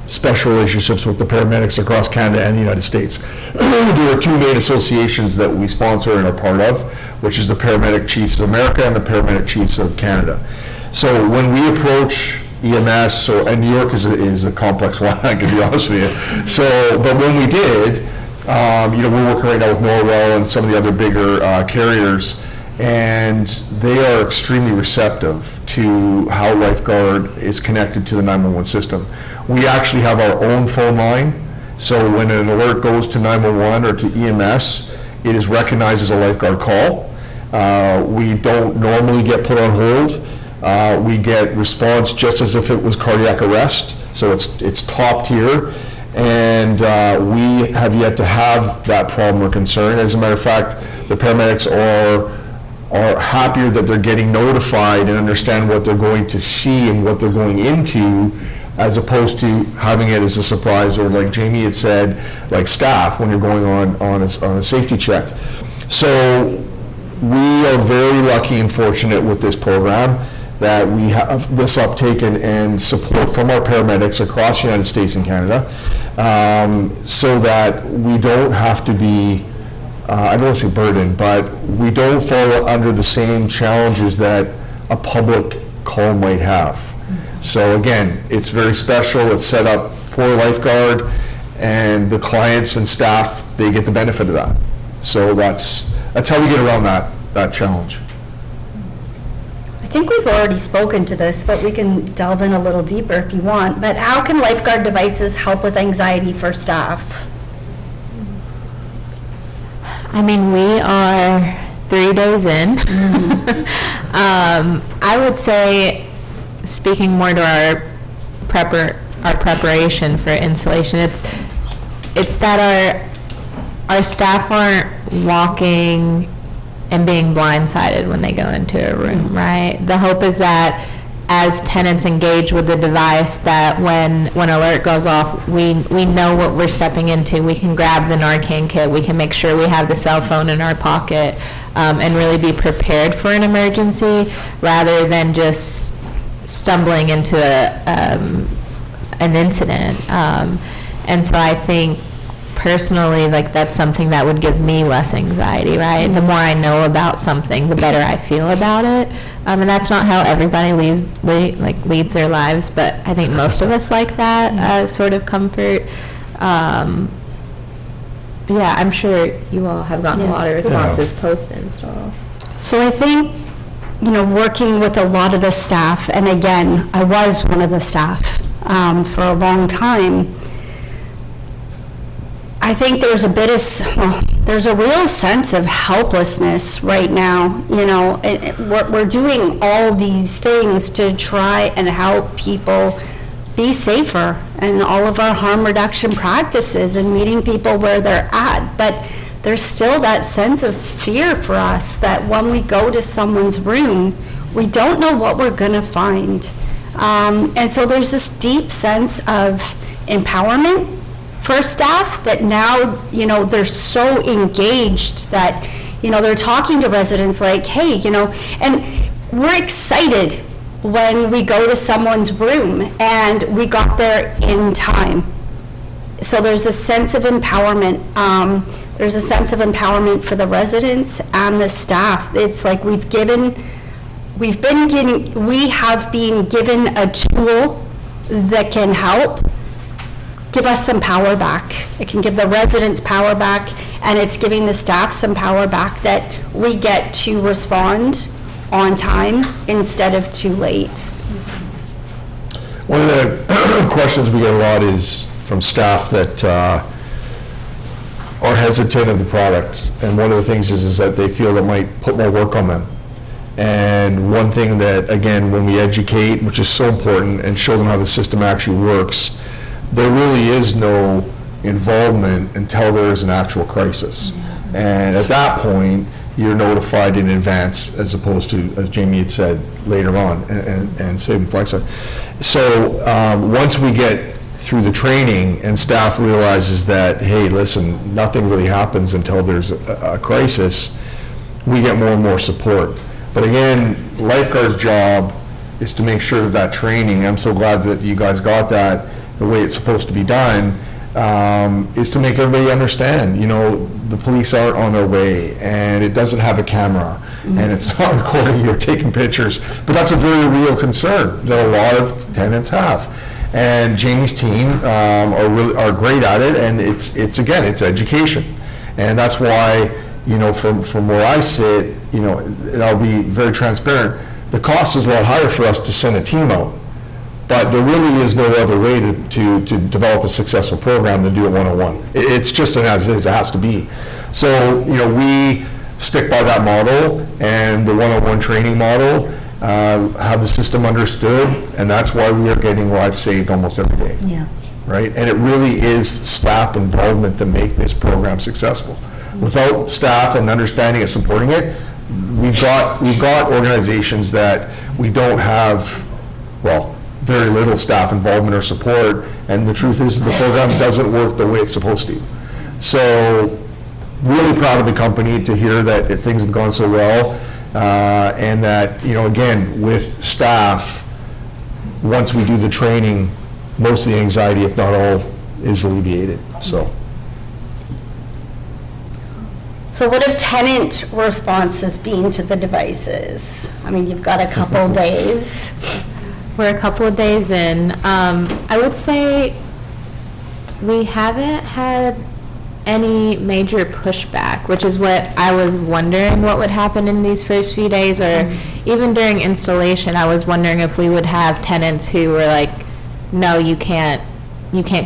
special relationships with the paramedics across Canada and the United States. There are 2 main associations that we sponsor and are part of, which is the Paramedic Chiefs of America and the Paramedic Chiefs of Canada. So when we approach EMS, and New York is a complex one, I can be honest with you. So, but when we did, we're working right now with Norwell and some of the other bigger carriers, and they are extremely receptive to how Lifeguard is connected to the 911 system. We actually have our own phone line, so when an alert goes to 911 or to EMS, it is recognized as a Lifeguard call. We don't normally get put on hold. We get response just as if it was cardiac arrest, so it's top tier. And we have yet to have that problem or concern. As a matter of fact, the paramedics are happier that they're getting notified and understand what they're going to see and what they're going into, as opposed to having it as a surprise, or like Jamie had said, like staff, when you're going on a safety check. So we are very lucky and fortunate with this program that we have this uptake and support from our paramedics across the United States and Canada, so that we don't have to be, I don't want to say burdened, but we don't fall under the same challenges that a public call might have. So again, it's very special. It's set up for Lifeguard, and the clients and staff, they get the benefit of that. So that's how we get around that challenge. I think we've already spoken to this, but we can delve in a little deeper if you want. But how can Lifeguard devices help with anxiety for staff? I mean, we are 3 days in. I would say, speaking more to our preparation for installation, it's that our staff aren't walking and being blindsided when they go into a room, right? The hope is that as tenants engage with the device, that when alert goes off, we know what we're stepping into. We can grab the Narcan kit, we can make sure we have the cell phone in our pocket, and really be prepared for an emergency, rather than just stumbling into an incident. And so I think personally, like, that's something that would give me less anxiety, right? The more I know about something, the better I feel about it. And that's not how everybody leads their lives, but I think most of us like that sort of comfort. Yeah, I'm sure you all have gotten a lot of responses post-install. So I think, working with a lot of the staff, and again, I was one of the staff for a long time, I think there's there's a real sense of helplessness right now. We're doing all these things to try and help people be safer, and all of our harm reduction practices and meeting people where they're at. But there's still that sense of fear for us that when we go to someone's room, we don't know what we're going to find. And so there's this deep sense of empowerment for staff that now, they're so engaged that, they're talking to residents like, hey, and we're excited when we go to someone's room and we got there in time. So there's a sense of empowerment. There's a sense of empowerment for the residents and the staff. It's like we have been given a tool that can help give us some power back. It can give the residents power back, and it's giving the staff some power back, that we get to respond on time instead of too late. One of the questions we get a lot is from staff that are hesitant of the product, and one of the things is that they feel it might put more work on them. And one thing that, again, when we educate, which is so important, and show them how the system actually works, there really is no involvement until there is an actual crisis. And at that point, you're notified in advance, as opposed to, as Jamie had said, later on, and saving Lexa. So once we get through the training and staff realizes that, hey, listen, nothing really happens until there's a crisis, we get more and more support. But again, Lifeguard's job is to make sure that training, I'm so glad that you guys got that, the way it's supposed to be done, is to make everybody understand, the police aren't on their way, and it doesn't have a camera, and it's not recording you or taking pictures. But that's a very real concern that a lot of tenants have. And Jamie's team are great at it, and it's education. And that's why, from where I sit, and I'll be very transparent, the cost is a lot higher for us to send a team out. But there really is no other way to develop a successful program than do it one-on-one. It's just as it has to be. So, we stick by that model and the one-on-one training model, have the system understood, and that's why we are getting lives saved almost every day. Yeah. right? And it really is staff involvement to make this program successful. Without staff and understanding and supporting it, we've got organizations that we don't have, well, very little staff involvement or support, and the truth is the program doesn't work the way it's supposed to. So really proud of the company to hear that things have gone so well, and that, again, with staff, once we do the training, most of the anxiety, if not all, is alleviated, so. So what have tenant responses been to the devices? I mean, you've got a couple days. We're a couple of days in. I would say we haven't had any major pushback, which is what I was wondering what would happen in these first few days, or even during installation, I was wondering if we would have tenants who were like, no, you can't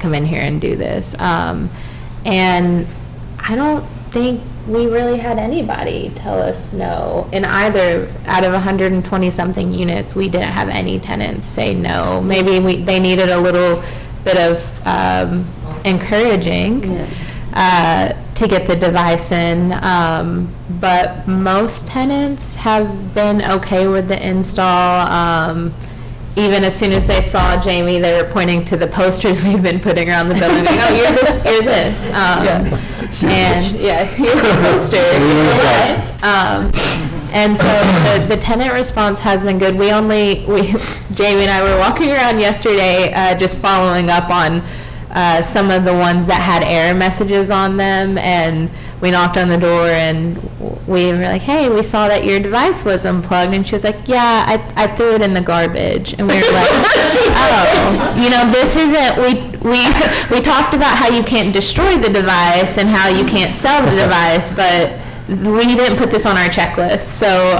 come in here and do this. And I don't think we really had anybody tell us no. In either, out of 120 something units, we didn't have any tenants say no. Maybe they needed a little bit of encouraging to get the device in, but most tenants have been okay with the install. Even as soon as they saw Jamie, they were pointing to the posters we've been putting around the building. Like, oh, you're this, you're this. Here's the poster. And so the tenant response has been good. Jamie and I were walking around yesterday, just following up on some of the ones that had error messages on them, and we knocked on the door and we were like, hey, we saw that your device was unplugged, and she was like, yeah, I threw it in the garbage. And we were like, oh, this isn't, we talked about how you can't destroy the device and how you can't sell the device, but we didn't put this on our checklist. So,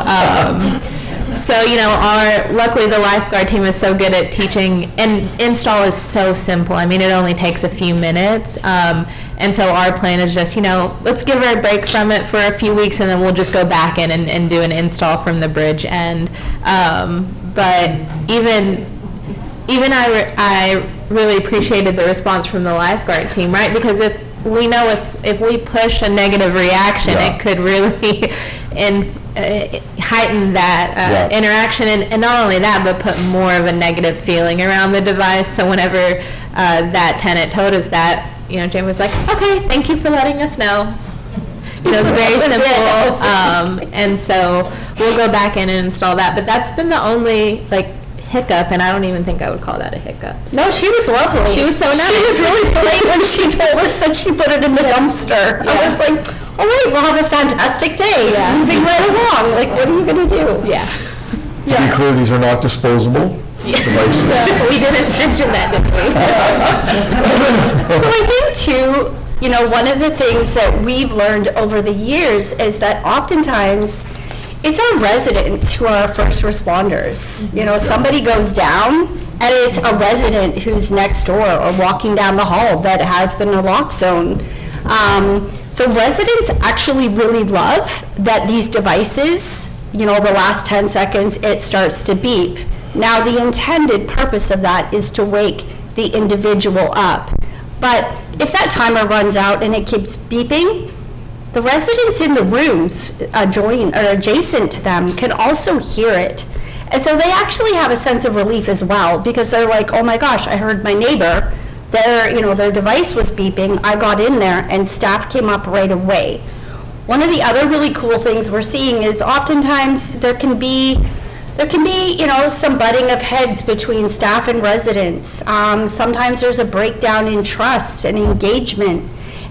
luckily the Lifeguard team is so good at teaching, and install is so simple. I mean, it only takes a few minutes. And so our plan is just, let's give her a break from it for a few weeks, and then we'll just go back in and do an install from the bridge end. But even I really appreciated the response from the Lifeguard team, right? Because if we push a negative reaction, it could really heighten that interaction, and not only that, but put more of a negative feeling around the device. So whenever that tenant told us that, Jamie was like, okay, thank you for letting us know. It's very simple. And so we'll go back in and install that. But that's been the only hiccup, and I don't even think I would call that a hiccup. No, she was lovely. She was so nice. She was really polite when she told us that she put it in the dumpster. Yeah. I was like, all right, we'll have a fantastic day. Yeah. Moving right along. What are you going to do? Yeah. To be clear, these are not disposable devices. Yeah, we didn't mention that, did we? So I think too, one of the things that we've learned over the years is that oftentimes it's our residents who are our first responders. Somebody goes down and it's a resident who's next door or walking down the hall that has the naloxone. So residents actually really love that these devices, the last 10 seconds, it starts to beep. Now, the intended purpose of that is to wake the individual up. But if that timer runs out and it keeps beeping, the residents in the rooms adjacent to them can also hear it. And so they actually have a sense of relief as well, because they're like, oh my gosh, I heard my neighbor, their device was beeping, I got in there and staff came up right away. One of the other really cool things we're seeing is oftentimes there can be some butting of heads between staff and residents. Sometimes there's a breakdown in trust and engagement,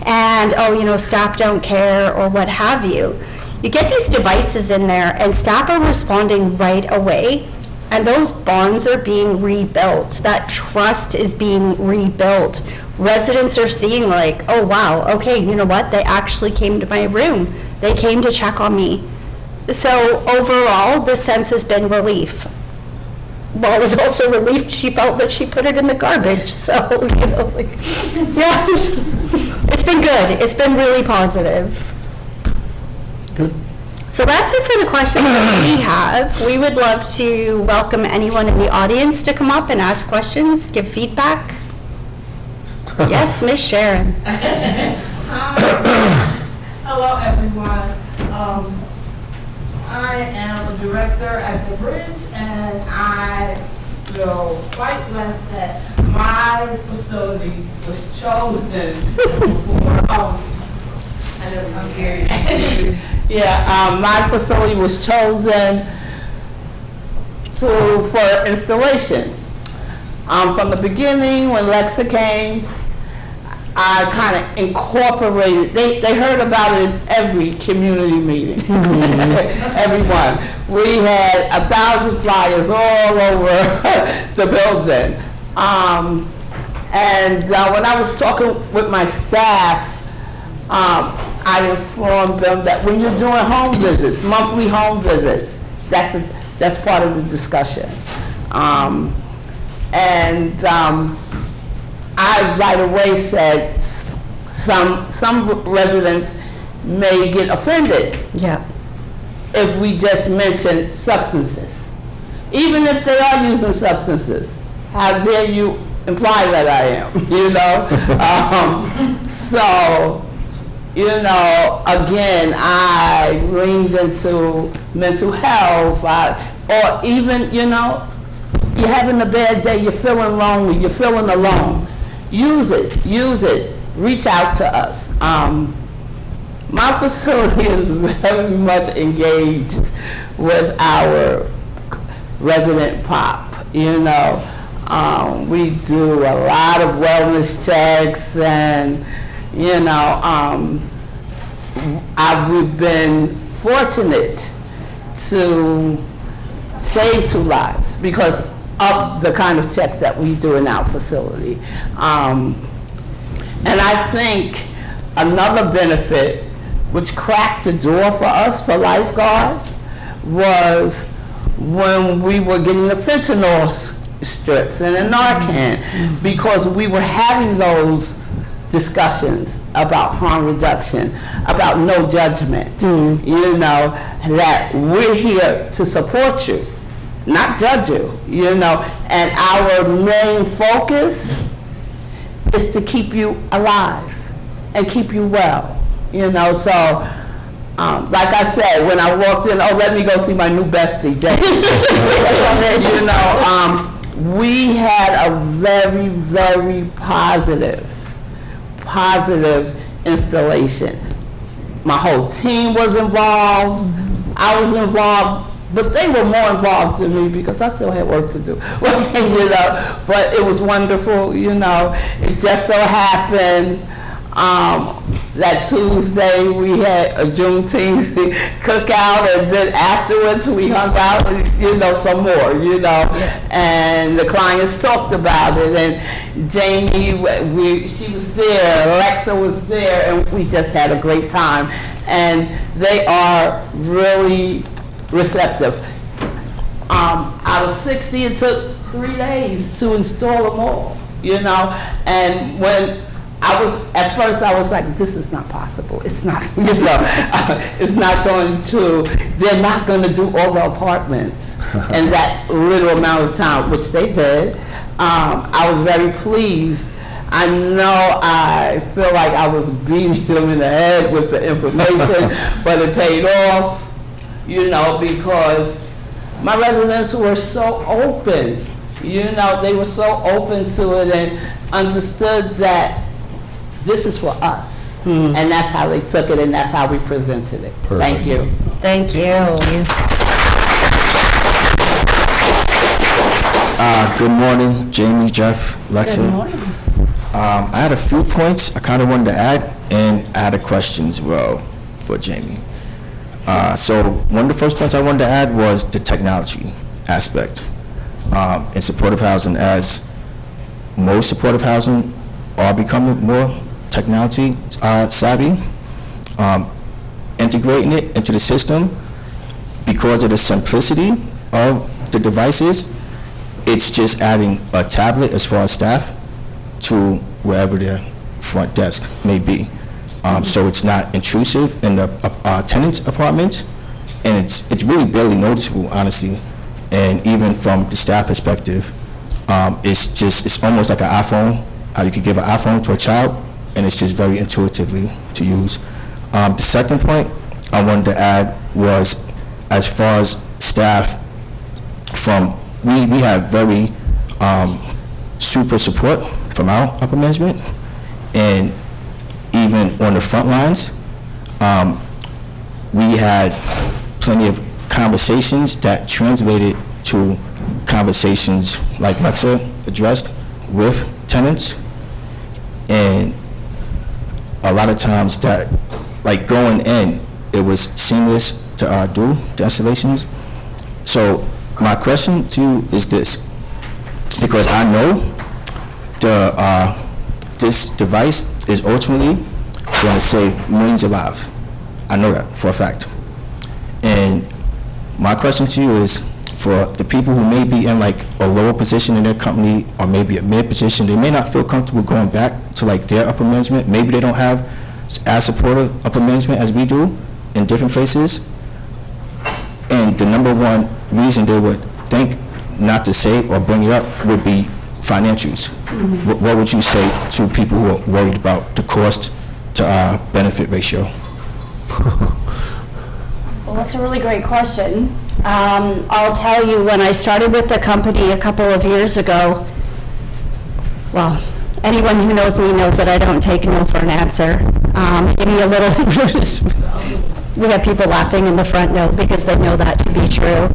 and staff don't care or what have you. You get these devices in there and staff are responding right away, and those bonds are being rebuilt. That trust is being rebuilt. Residents are seeing oh wow, okay, you know what? They actually came to my room. They came to check on me. So overall, the sense has been relief. Well, it was also relief she felt that she put it in the garbage. So, yeah, it's been good. It's been really positive. Good. So that's it for the questions that we have. We would love to welcome anyone in the audience to come up and ask questions, give feedback. Yes, Miss Sharon. Hello, everyone. I am a director at the Bridge, and I feel quite blessed that my facility was chosen for, my facility was chosen for installation. From the beginning, when Lexa came, I kind of incorporated, they heard about it in every community meeting, everyone. We had 1,000 flyers all over the building. When I was talking with my staff, I informed them that when you're doing home visits, monthly home visits, that's part of the discussion. I right away said some residents may get offended Yeah. if we just mention substances. Even if they are using substances, how dare you imply that I am, you know? So, you know, again, I leaned into mental health, or even, you know, you're having a bad day, you're feeling lonely, you're feeling alone. Use it, reach out to us. My facility is very much engaged with our resident POP, you know. We do a lot of wellness checks, and, you know, we've been fortunate to save 2 lives because of the kind of checks that we do in our facility. And I think another benefit which cracked the door for us for Lifeguard was when we were getting the fentanyl strips and the Narcan, because we were having those discussions about harm reduction, about no judgment, you know, that we're here to support you, not judge you, you know, and our main focus is to keep you alive and keep you well, you know. So, like I said, when I walked in, let me go see my new bestie, Jay. You know, we had a very, very positive installation. My whole team was involved. I was involved, but they were more involved than me because I still had work to do. You know, but it was wonderful. You know, it just so happened that Tuesday we had a Juneteenth cookout, and then afterwards we hung out, you know, some more, you know, and the clients talked about it, and Jamie, she was there, Lexa was there, and we just had a great time, and they are really receptive. Out of 60, it took 3 days to install them all, you know, and when at first I was like, this is not possible. It's not, you know, it's not going to, they're not going to do all the apartments in that little amount of time, which they did. I was very pleased. I know I feel like I was beating them in the head with the information, but it paid off, you know, because my residents were so open, you know, they were so open to it and understood that this is for us. And that's how they took it, and that's how we presented it. Perfect. Thank you. Thank you. Good morning, Jamie, Jeff, Lexa. Good morning. I had a few points I kind of wanted to add, and I had a question as well for Jamie. So one of the first points I wanted to add was the technology aspect in supportive housing, as most supportive housing are becoming more technology savvy. Integrating it into the system because of the simplicity of the devices. It's just adding a tablet as far as staff to wherever their front desk may be. So it's not intrusive in the tenant's apartment, and it's really barely noticeable, honestly. And even from the staff perspective, it's almost like an iPhone how you could give an iPhone to a child, and it's just very intuitively to use. The second point I wanted to add was, as far as staff, we have very super support from our upper management, and even on the front lines, we had plenty of conversations that translated to conversations like Lexa addressed with tenants, and a lot of times that, like going in, it was seamless to do the installations. So my question to you is this, because I know this device is ultimately going to save millions of lives. I know that for a fact. And my question to you is, for the people who may be in like a lower position in their company, or maybe a mid position, they may not feel comfortable going back to like their upper management. Maybe they don't have as supportive upper management as we do in different places. And the number one reason they would think not to say or bring it up would be financials. What would you say to people who are worried about the cost to benefit ratio? Well, that's a really great question. I'll tell you, when I started with the company a couple of years ago, well, anyone who knows me knows that I don't take no for an answer. Give me a little, we have people laughing in the front row because they know that to be true.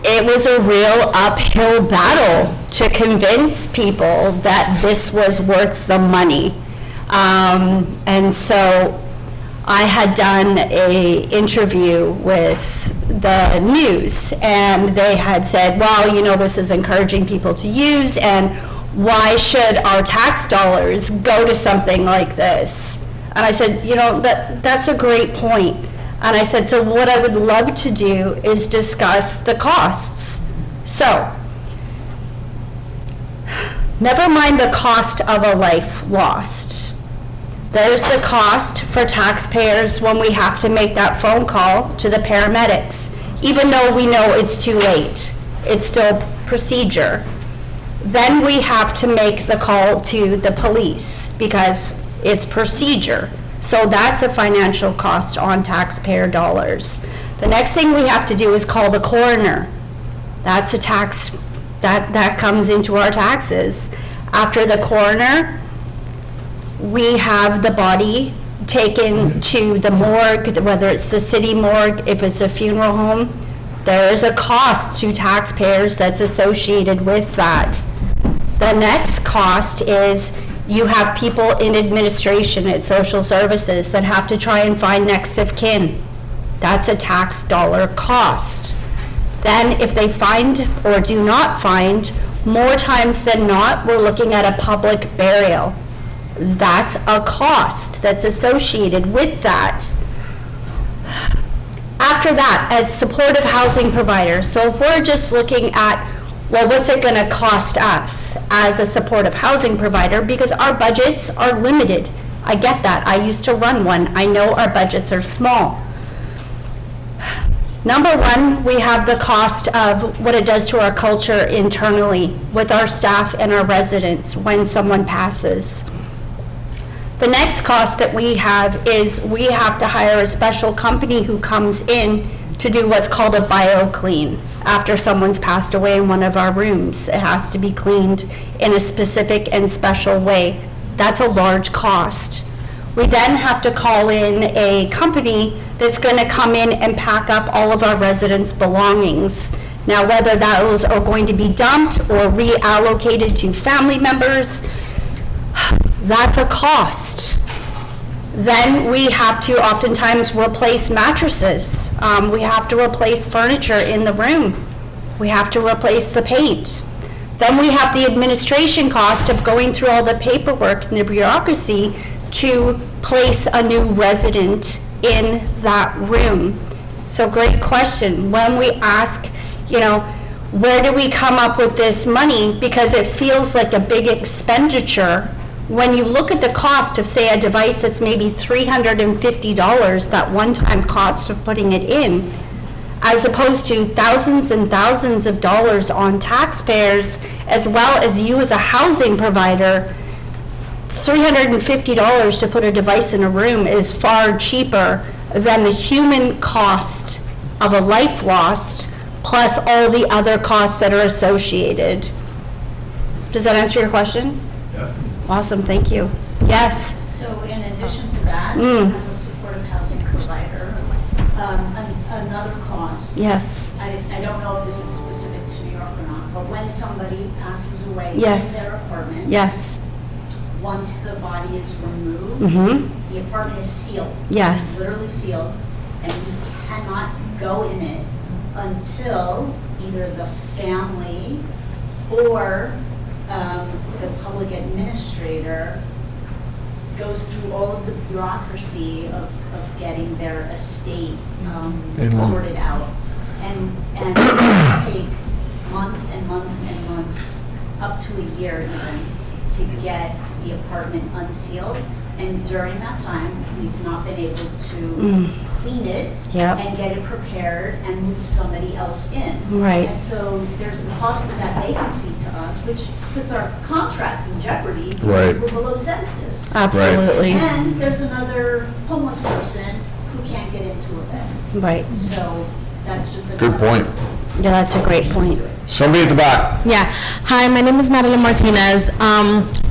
It was a real uphill battle to convince people that this was worth the money. And so I had done an interview with the news, and they had said, well, you know, this is encouraging people to use, and why should our tax dollars go to something like this? And I said, you know, that's a great point. And I said, so what I would love to do is discuss the costs. So, never mind the cost of a life lost. There's the cost for taxpayers when we have to make that phone call to the paramedics. Even though we know it's too late, it's still procedure. Then we have to make the call to the police because it's procedure. So that's a financial cost on taxpayer dollars. The next thing we have to do is call the coroner. That's a tax, that comes into our taxes. After the coroner, we have the body taken to the morgue, whether it's the city morgue, if it's a funeral home. There is a cost to taxpayers that's associated with that. The next cost is you have people in administration at social services that have to try and find next of kin. That's a tax dollar cost. Then if they find or do not find, more times than not, we're looking at a public burial. That's a cost that's associated with that. After that, as supportive housing providers, so if we're just looking at, well, what's it gonna cost us as a supportive housing provider, because our budgets are limited. I get that, I used to run one, I know our budgets are small. Number one, we have the cost of what it does to our culture internally with our staff and our residents when someone passes. The next cost that we have is we have to hire a special company who comes in to do what's called a bio-clean. After someone's passed away in one of our rooms, it has to be cleaned in a specific and special way. That's a large cost. We then have to call in a company that's going to come in and pack up all of our residents' belongings. Now, whether those are going to be dumped or reallocated to family members, that's a cost. Then we have to oftentimes replace mattresses. We have to replace furniture in the room. We have to replace the paint. Then we have the administration cost of going through all the paperwork and the bureaucracy to place a new resident in that room. So great question. When we ask, you know, where do we come up with this money? Because it feels like a big expenditure. When you look at the cost of, say, a device that's maybe $350, that one-time cost of putting it in, as opposed to thousands and thousands of dollars on taxpayers, as well as you as a housing provider. $350 to put a device in a room is far cheaper than the human cost of a life lost, plus all the other costs that are associated. Does that answer your question? Yeah. Awesome, thank you. Yes? So in addition to that, Mm. as a supportive housing provider, another cost. Yes. I don't know if this is specific to New York or not, but when somebody passes away in Yes. their apartment, Yes. once the body is removed, Mm-hmm. the apartment is sealed. Yes. Literally sealed, and you cannot go in it until either the family or the public administrator goes through all of the bureaucracy of getting their estate sorted out. And it can take months and months and months, up to a year even, to get the apartment unsealed. And during that time, we've not been able to clean it Yep. and get it prepared and move somebody else in. Right. And so there's the cost of that vacancy to us, which puts our contracts in jeopardy because Right. we're below census. Absolutely. And there's another homeless person who can't get into a bed. Right. So that's just a. Good point. Yeah, that's a great point. Somebody at the back. Yeah. Hi, my name is Madeline Martinez.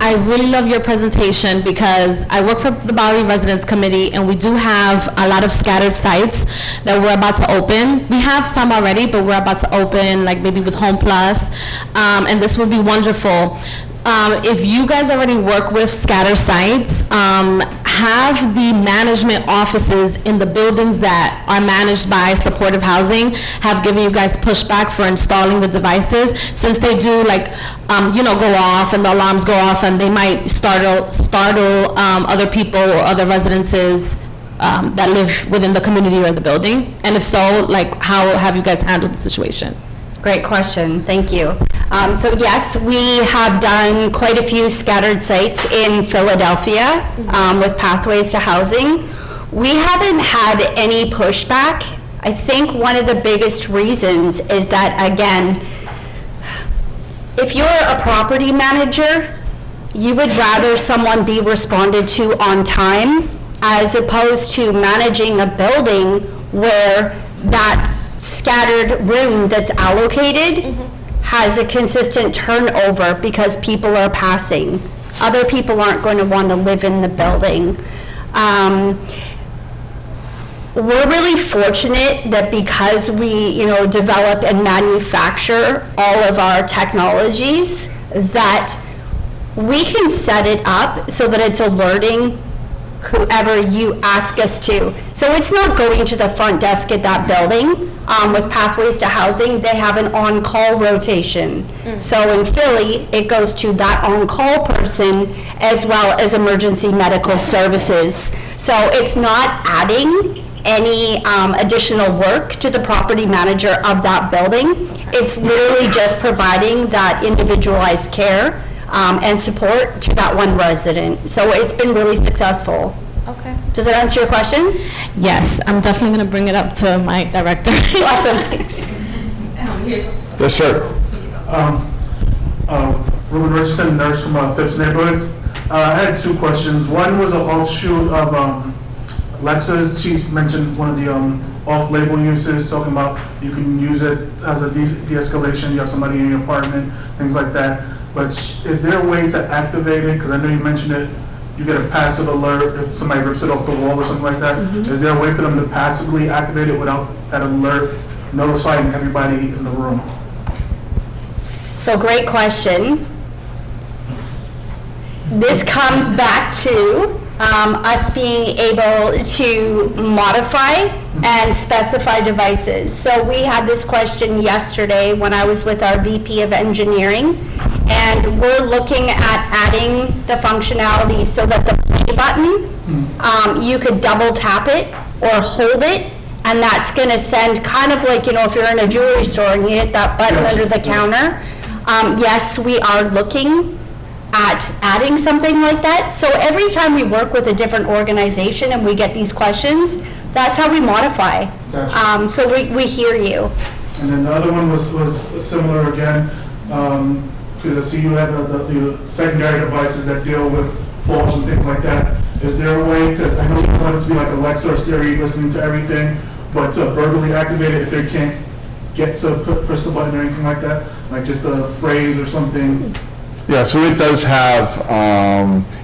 I really love your presentation because I work for the Bowery Residents Committee, and we do have a lot of scattered sites that we're about to open. We have some already, but we're about to open, like maybe with Home Plus, and this would be wonderful. If you guys already work with scatter sites, have the management offices in the buildings that are managed by supportive housing have given you guys pushback for installing the devices, since they do go off and the alarms go off and they might startle other people or other residences that live within the community or the building? And if so, how have you guys handled the situation? Great question, thank you. So yes, we have done quite a few scattered sites in Philadelphia with Pathways to Housing. We haven't had any pushback. I think one of the biggest reasons is that, again, if you're a property manager, you would rather someone be responded to on time as opposed to managing a building where that scattered room that's allocated has a consistent turnover because people are passing. Other people aren't going to want to live in the building. We're really fortunate that because we, develop and manufacture all of our technologies, that we can set it up so that it's alerting whoever you ask us to. So it's not going to the front desk at that building. With Pathways to Housing, they have an on-call rotation. So in Philly, it goes to that on-call person as well as emergency medical services. So it's not adding any additional work to the property manager of that building. It's literally just providing that individualized care and support to that one resident. So it's been really successful. Okay. Does that answer your question? Yes, I'm definitely going to bring it up to my director. Awesome, thanks. Yes, sir. Ruben Richardson, nurse from Phipps Neighborhoods. I had two questions. One was an offshoot of Lexa's. She mentioned one of the off-label uses, talking about you can use it as a de-escalation. You have somebody in your apartment, things like that. But is there a way to activate it? Because I know you mentioned it. You get a passive alert if somebody rips it off the wall or something like that. Is there a way for them to passively activate it without that alert notifying everybody in the room? So great question. This comes back to us being able to modify and specify devices. So we had this question yesterday when I was with our VP of Engineering, and we're looking at adding the functionality so that the play button, you could double tap it or hold it, and that's going to send kind of like, if you're in a jewelry store and you hit that button under the counter. Yes, we are looking at adding something like that. So every time we work with a different organization and we get these questions, that's how we modify. Gotcha. So we hear you. And then the other one was similar again, because I see you have the secondary devices that deal with falls and things like that. Is there a way, because I know you want it to be like Alexa or Siri listening to everything, but to verbally activate it if they can't get to push the button or anything like that? Like just a phrase or something? Yeah, so it does have,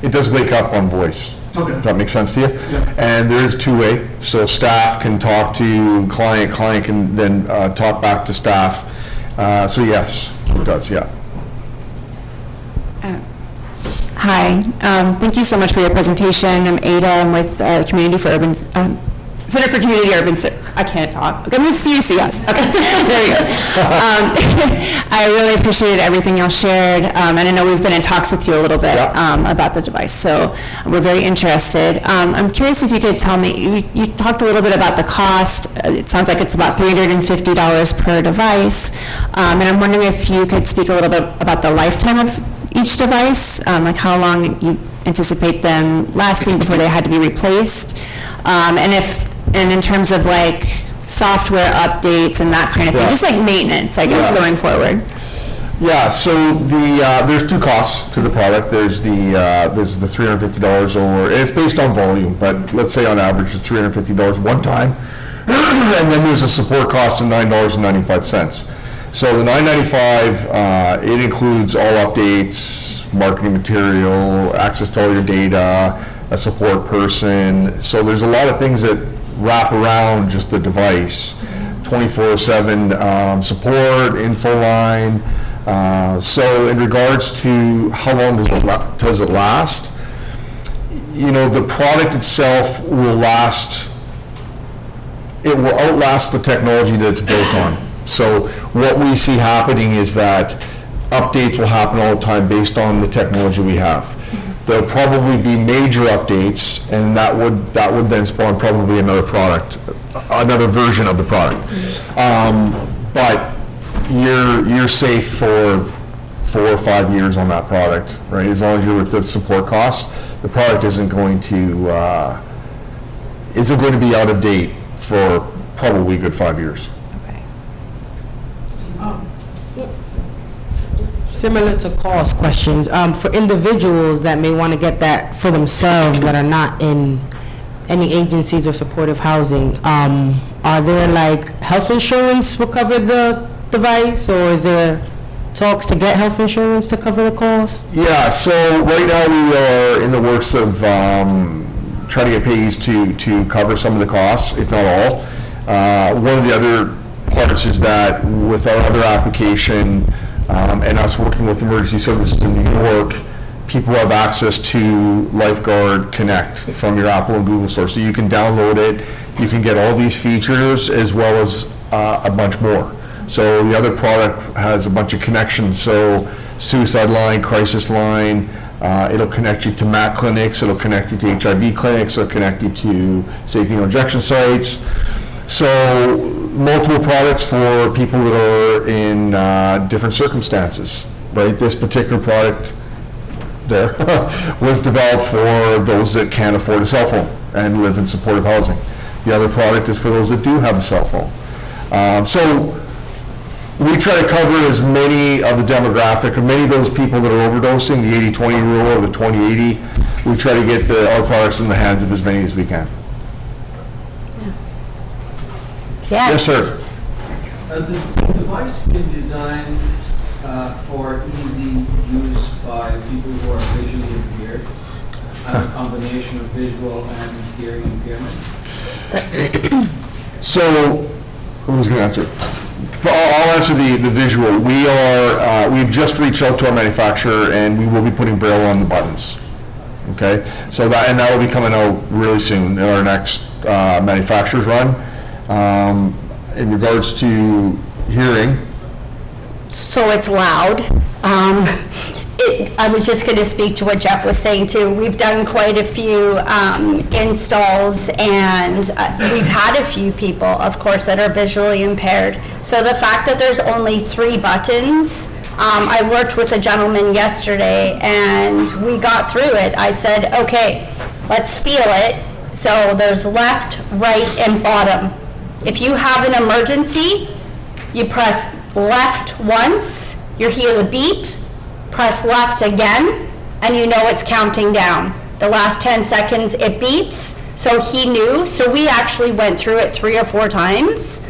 it does wake up on voice. Okay. Does that make sense to you? Yeah. And there is two-way, so staff can talk to client, client can then talk back to staff. So yes, it does, yeah. Hi, thank you so much for your presentation. I'm Ada, I'm with Community for Urban, Center for Community Urban, I can't talk. Okay, I'm with CUCS. Okay, there we go. I really appreciated everything y'all shared, and I know we've been in talks with you a little bit about the device, so we're very interested. I'm curious if you could tell me, you talked a little bit about the cost. It sounds like it's about $350 per device, and I'm wondering if you could speak a little bit about the lifetime of each device, like how long you anticipate them lasting before they had to be replaced, and in terms of like software updates and that kind of thing, just like maintenance, I guess, going forward. Yeah, so there's two costs to the product. There's the $350 or it's based on volume, but let's say on average it's $350 one time, and then there's a support cost of $9.95. So the $9.95, it includes all updates, marketing material, access to all your data, a support person. So there's a lot of things that wrap around just the device. 24/7 support, info line. So in regards to how long does it last, you know, the product itself will last, it will outlast the technology that it's built on. So what we see happening is that updates will happen all the time based on the technology we have. There'll probably be major updates, and that would then spawn probably another product, another version of the product. But you're safe for 4 or 5 years on that product, right? As long as you're with the support costs, the product isn't going to be out of date for probably a good 5 years. Similar to cost questions, for individuals that may want to get that for themselves that are not in any agencies or supportive housing, are there like health insurance will cover the device, or is there talks to get health insurance to cover the cost? Yeah, so right now we are in the works of trying to get pays to cover some of the costs, if not all. One of the other parts is that with our other application, and us working with emergency services in New York, people have access to Lifeguard Connect from your Apple and Google store. So you can download it, you can get all these features as well as a bunch more. So the other product has a bunch of connections, so suicide line, crisis line, it'll connect you to MAC clinics, it'll connect you to HIV clinics, it'll connect you to safe needle injection sites. So multiple products for people that are in different circumstances, right? This particular product there was developed for those that can't afford a cell phone and live in supportive housing. The other product is for those that do have a cell phone. So we try to cover as many of the demographic, or many of those people that are overdosing, the 80-20 rule or the 20-80, we try to get our products in the hands of as many as we can. Yes, sir. Has the device been designed for easy use by people who are visually impaired? Have a combination of visual and hearing impairment? So, who's going to answer? I'll answer the visual. We've just reached out to our manufacturer, and we will be putting Braille on the buttons. Okay, so that will be coming out really soon in our next manufacturer's run. In regards to hearing, So it's loud. I was just going to speak to what Jeff was saying too. We've done quite a few installs, and we've had a few people, of course, that are visually impaired. So the fact that there's only 3 buttons I worked with a gentleman yesterday, and we got through it. I said, okay, let's feel it. So there's left, right, and bottom. If you have an emergency, you press left once, you hear the beep, press left again, and you know it's counting down. The last 10 seconds, it beeps, so he knew. So we actually went through it 3 or 4 times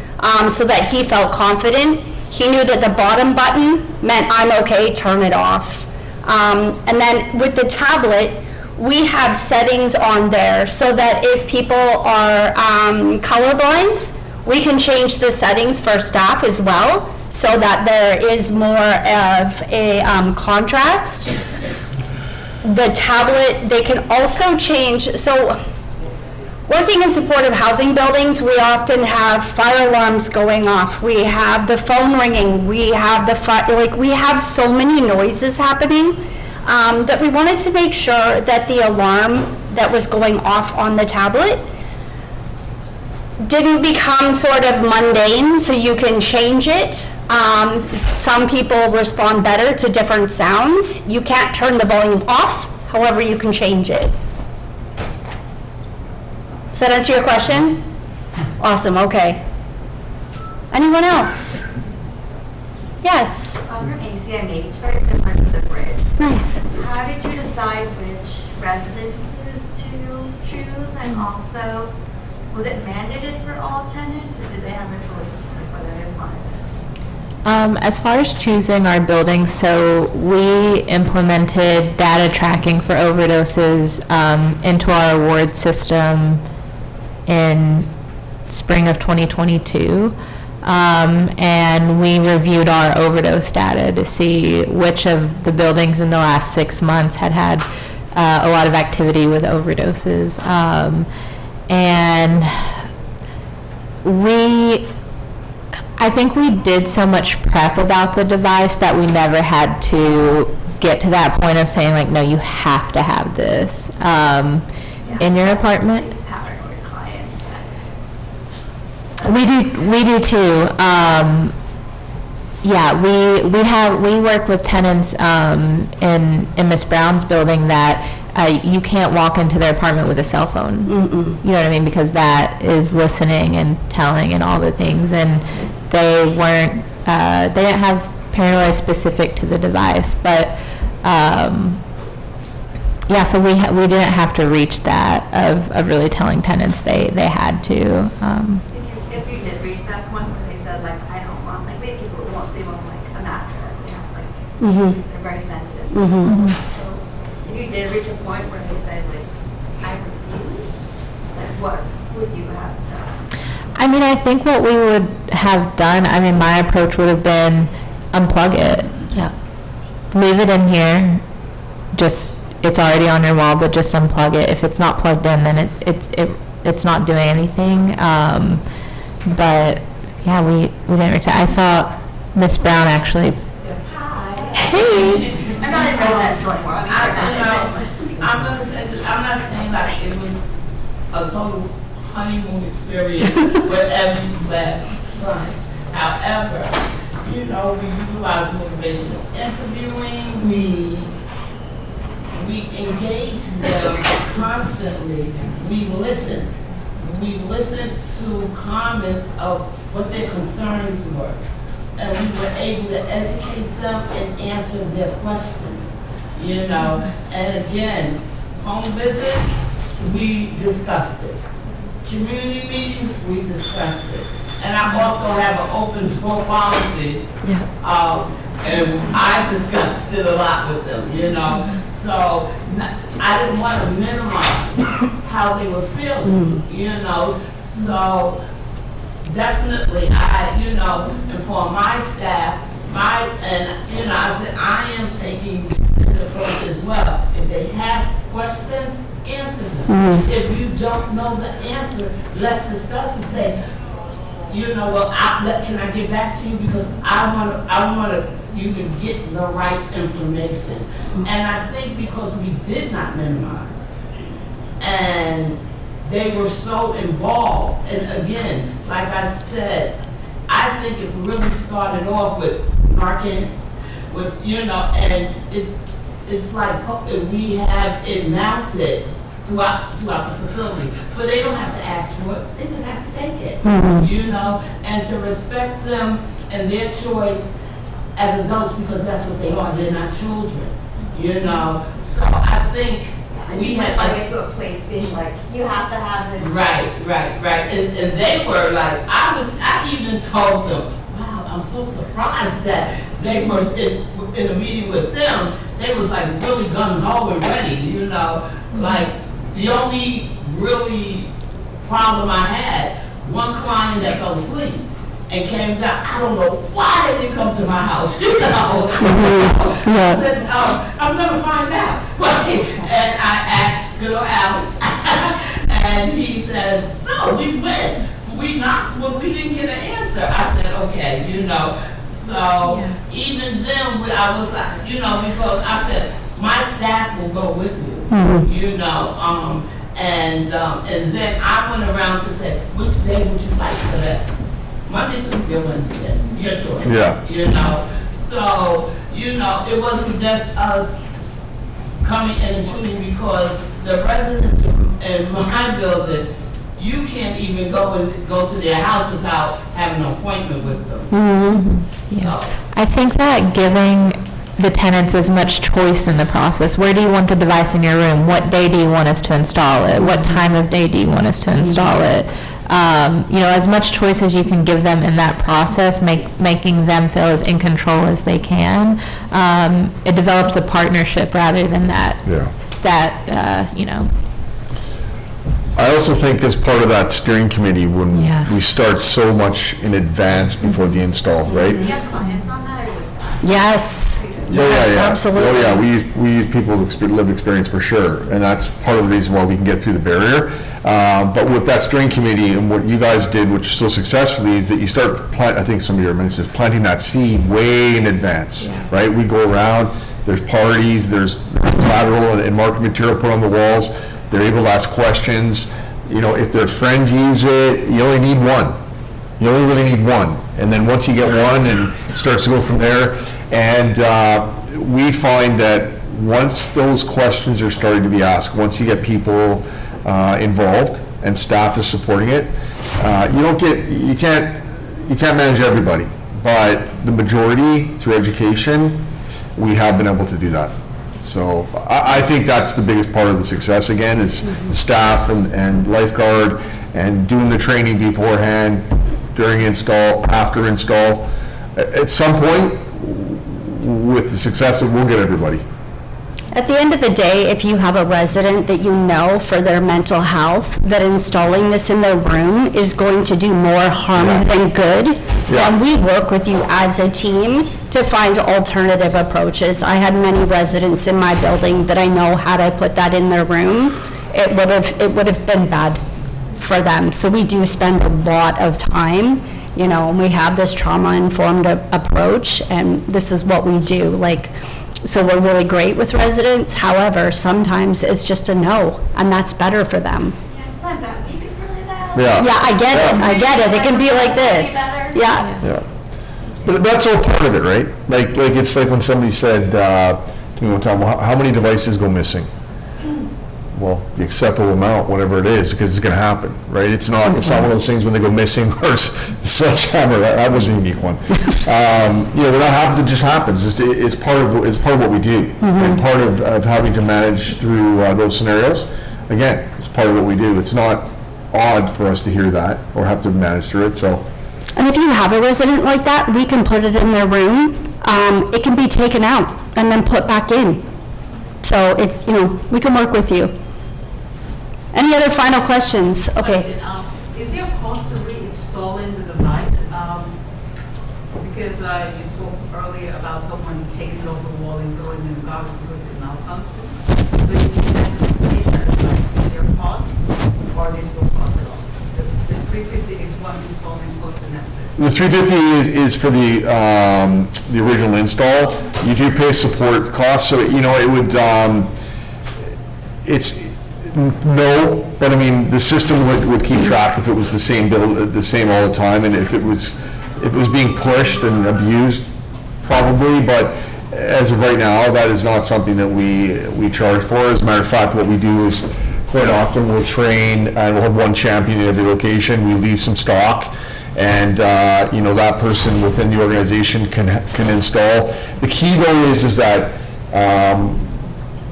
so that he felt confident. He knew that the bottom button meant I'm okay, turn it off. And then with the tablet, we have settings on there so that if people are colorblind, we can change the settings for staff as well so that there is more of a contrast. The tablet, they can also change, so working in supportive housing buildings, we often have fire alarms going off, we have the phone ringing, we have we have so many noises happening that we wanted to make sure that the alarm that was going off on the tablet didn't become sort of mundane, so you can change it. Some people respond better to different sounds. You can't turn the volume off, however, you can change it. Does that answer your question? Awesome, okay. Anyone else? Yes? I'm from ACMH, it's very similar to the bridge. Nice. How did you decide which residences to choose? And also, was it mandated for all tenants, or did they have a choice like whether they wanted this? As far as choosing our buildings, so we implemented data tracking for overdoses into our award system in spring of 2022. And we reviewed our overdose data to see which of the buildings in the last 6 months had a lot of activity with overdoses. And I think we did so much prep about the device that we never had to get to that point of saying like, no, you have to have this in your apartment. We do too. We work with tenants in Miss Brown's building that you can't walk into their apartment with a cell phone. You know what I mean? Because that is listening and telling and all the things, and they didn't have paranoia specific to the device, but so we didn't have to reach that of really telling tenants they had to. If you did reach that point where they said like, I don't want, like we have people who won't sleep on like a mattress, they have like, they're very sensitive. So if you did reach a point where they said like, I refuse, like what would you have done? I mean, I think what we would have done, my approach would have been unplug it. Yeah. Leave it in here, it's already on your wall, but just unplug it. If it's not plugged in, then it's not doing anything. But yeah, we didn't reach that. I saw Miss Brown actually. Hi. Hey. I'm not in residential anymore. I'm not saying like it was a total honeymoon experience wherever you left. Right. However, we utilize motivational interviewing. We engage them constantly. We listened. We listened to comments of what their concerns were, and we were able to educate them and answer their questions, And again, home visits, we discussed it. Community meetings, we discussed it. And I also have an open door policy, and I discussed it a lot with them, So I didn't want to minimize how they were feeling, So definitely, and for my staff, I said, I am taking this approach as well. If they have questions, answer them. If you don't know the answer, let's discuss and say, can I get back to you because I want you to get the right information. And I think because we did not minimize, and they were so involved, and again, like I said, I think it really started off with Narcan, with, you know, and it's like, we have it mounted throughout the facility, but they don't have to ask for it, they just have to take it, you know, and to respect them and their choice as adults, because that's what they are, they're not children, you know, so I think we had to get to a place being like, you have to have this. Right, and they were like, I even told them, wow, I'm so surprised that they were in a meeting with them, they was like really gung-ho and ready, you know, like, the only really problem I had, one client that fell asleep and came down, I don't know why they didn't come to my house, you know. I said, I'll never find out. And I asked good old Alex, and he says, no, we went. We knocked, but we didn't get an answer. I said, okay, you know. So even then, I was like, you know, because I said, my staff will go with you. You know, and then I went around to say, which day would you like for that? Monday, Tuesday, Wednesday, your choice. Yeah. You know, so, you know, it wasn't just us coming in and shooting, because the residents in my building, you can't even go to their house without having an appointment with them. Yeah. I think that giving the tenants as much choice in the process. Where do you want the device in your room? What day do you want us to install it? What time of day do you want us to install it? You know, as much choice as you can give them in that process, making them feel as in control as they can. It develops a partnership rather than that. You know. I also think as part of that steering committee, when we start so much in advance before the install, right? Do you have clients on that, or just us? Yes. Yes, absolutely. Oh, yeah, we use people with lived experience for sure, and that's part of the reason why we can get through the barrier. But with that steering committee and what you guys did, which so successfully, is that you start I think some of you mentioned this, planting that seed way in advance, right? We go around, there's parties, there's collateral and marketing material put on the walls, they're able to ask questions. You know, if their friend uses it, you only need one. You only really need one. And then once you get one, and it starts to go from there. And we find that once those questions are starting to be asked, once you get people involved and staff is supporting it, you can't manage everybody, but the majority through education, we have been able to do that. So I think that's the biggest part of the success, again, is the staff and Lifeguard, and doing the training beforehand, during install, after install. At some point, with the success, we'll get everybody. At the end of the day, if you have a resident that you know for their mental health, that installing this in their room is going to do more harm than good, then we work with you as a team to find alternative approaches. I had many residents in my building that I know, had I put that in their room, it would have been bad for them. So we do spend a lot of time, you know, and we have this trauma-informed approach, and this is what we do. Like, so we're really great with residents. However, sometimes it's just a no, and that's better for them. Yeah, sometimes that week is really that. Yeah, I get it. It can be like this. Yeah. But that's all part of it, right? Like it's like when somebody said to me one time, well, how many devices go missing? Well, the acceptable amount, whatever it is, because it's going to happen, right? It's not one of those things when they go missing, or the sledgehammer. That was a unique one. You know, when that happens, it just happens. It's part of what we do, and part of having to manage through those scenarios. Again, it's part of what we do. It's not odd for us to hear that or have to manage through it. So. And if you have a resident like that, we can put it in their room. It can be taken out and then put back in. So it's, you know, we can work with you. Any other final questions? Okay. Is there a cost to reinstalling the device? Because you spoke earlier about someone taking it over the wall and throwing it in the garbage because it's malfunctioning. So you need that to replace that device. Is there a cost, or there's no cost at all? The $350 is one installing cost, and that's it. The $350 is for the original install. You do pay support costs, so you know it would. No, but I mean the system would keep track if it was the same bill, the same all the time, and if it was being pushed and abused, probably. But as of right now, that is not something that we charge for. As a matter of fact, what we do is quite often we'll train and we'll have one champion at every location. We leave some stock, and that person within the organization can install. The key though is that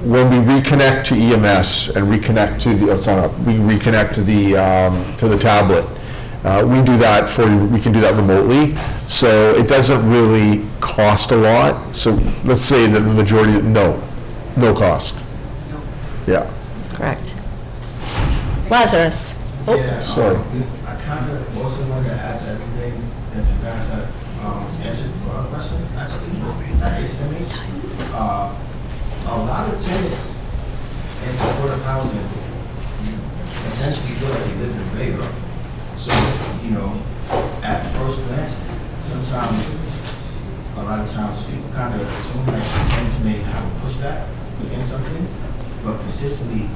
when we reconnect to EMS and reconnect to the tablet, we can do that remotely, so it doesn't really cost a lot. So let's say that the majority, no cost. Yeah. Correct. Lazarus? Yeah, sorry. I kind of also wanted to add to everything that you guys have answered for a question, actually, that is for me. A lot of tenants in supportive housing essentially feel like they live in a graveyard. So, at first glance, sometimes, a lot of times, people kind of assume like tenants may have a pushback against something, but consistently,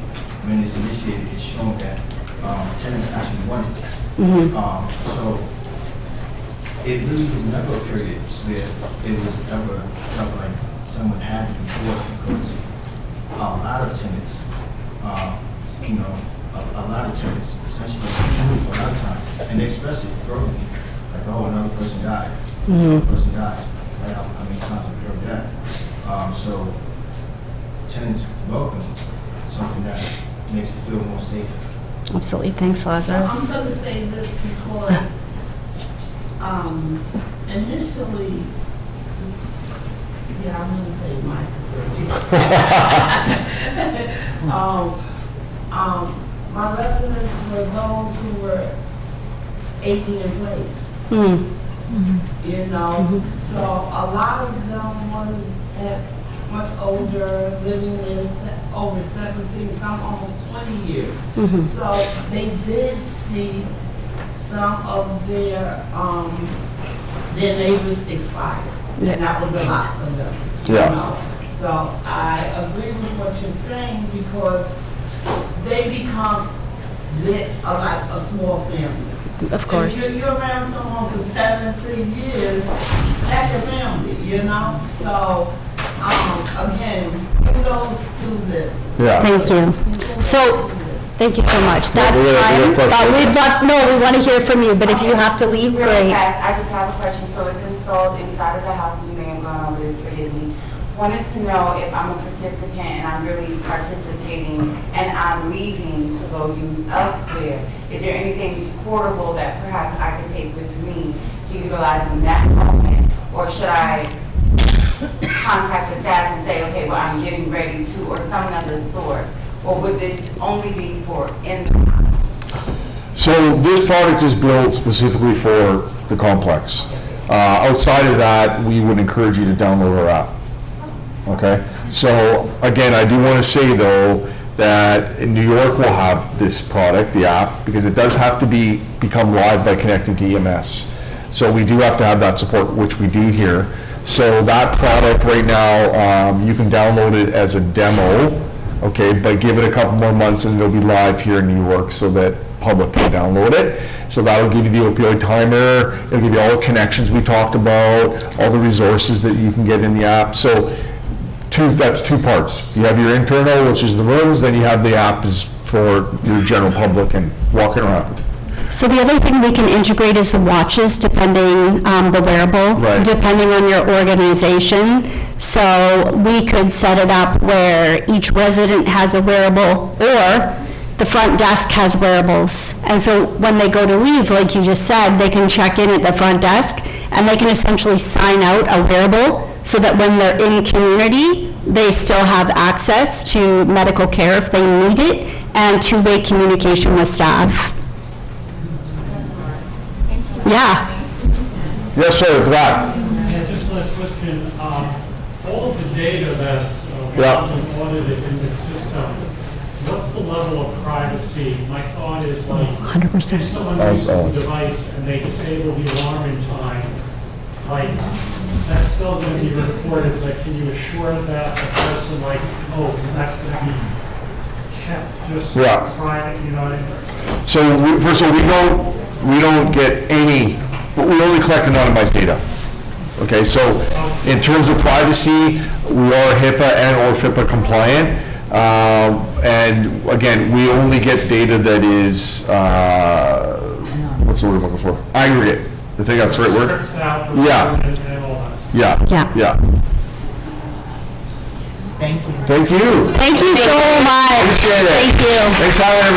when it's initiated, it's shown that tenants actually want it. So it really was never a period where it was ever felt like someone had to be forced, because a lot of tenants, a lot of tenants essentially, a lot of times, and they express it verbally, like, oh, another person died, another person died, right? How many times have we heard that? So tenants welcome something that makes it feel more safe. Absolutely. Thanks, Lazarus. I'm going to say this because initially, yeah, I'm going to say my facility. My residents were those who were aging in place. So a lot of them was much older, living there over 17, some almost 20 years. So they did see some of their neighbors expire, and that was a lot for them. So I agree with what you're saying, because they become like a small family. Of course. If you're around someone for 17 years, that's your family, So, again, kudos to this. Yeah. Thank you. So, thank you so much. That's we have time. a question. We want to hear from you, but if you have to leave, Really great. fast, I just have a question. So it's installed inside of the house, and you may have gone over this, forgive me. Wanted to know if I'm a participant and I'm really participating and I'm leaving to go use elsewhere. Is there anything portable that perhaps I could take with me to utilize in that moment? Or should I contact the staff and say, okay, well, I'm getting ready to, or something of the sort? Or would this only be for in the house? So this product is built specifically for the complex. Outside of that, we would encourage you to download our app. Okay? So again, I do want to say though, that in New York we'll have this product, the app, because it does have to become live by connecting to EMS. So we do have to have that support, which we do here. So that product right now, you can download it as a demo, okay, but give it a couple more months and it'll be live here in New York so that public can download it. So that'll give you the opioid timer, it'll give you all the connections we talked about, all the resources that you can get in the app. So that's two parts. You have your internal, which is the rooms, then you have the app is for your general public and walking around. So the other thing we can integrate is the watches, depending on the wearable, Right. depending on your organization. So we could set it up where each resident has a wearable, or the front desk has wearables. And so when they go to leave, like you just said, they can check in at the front desk, and they can essentially sign out a wearable, so that when they're in community, they still have access to medical care if they need it, and two-way communication with staff. Yeah. Yes, sir, Vlad. Yeah, just last question. All of the data that's Yeah. audited in this system, what's the level of privacy? My thought is like, 100%. if someone uses the device and they disable the alarm in time, like, that's still going to be recorded, but can you assure that the person, like, oh, that's going to be kept just Yeah. private, you know what I mean? So first of all, we don't get any, we only collect anonymized data. Okay, so In terms of privacy, we are HIPAA and or FIPA compliant. And again, we only get data that is, what's the word I'm looking for? Aggregate. I think that's the right word. Strips out the Yeah. and all that stuff. Yeah. Yeah. Thank you. Thank you. Thank you so much. Appreciate it. Thank you. Thanks, Howard.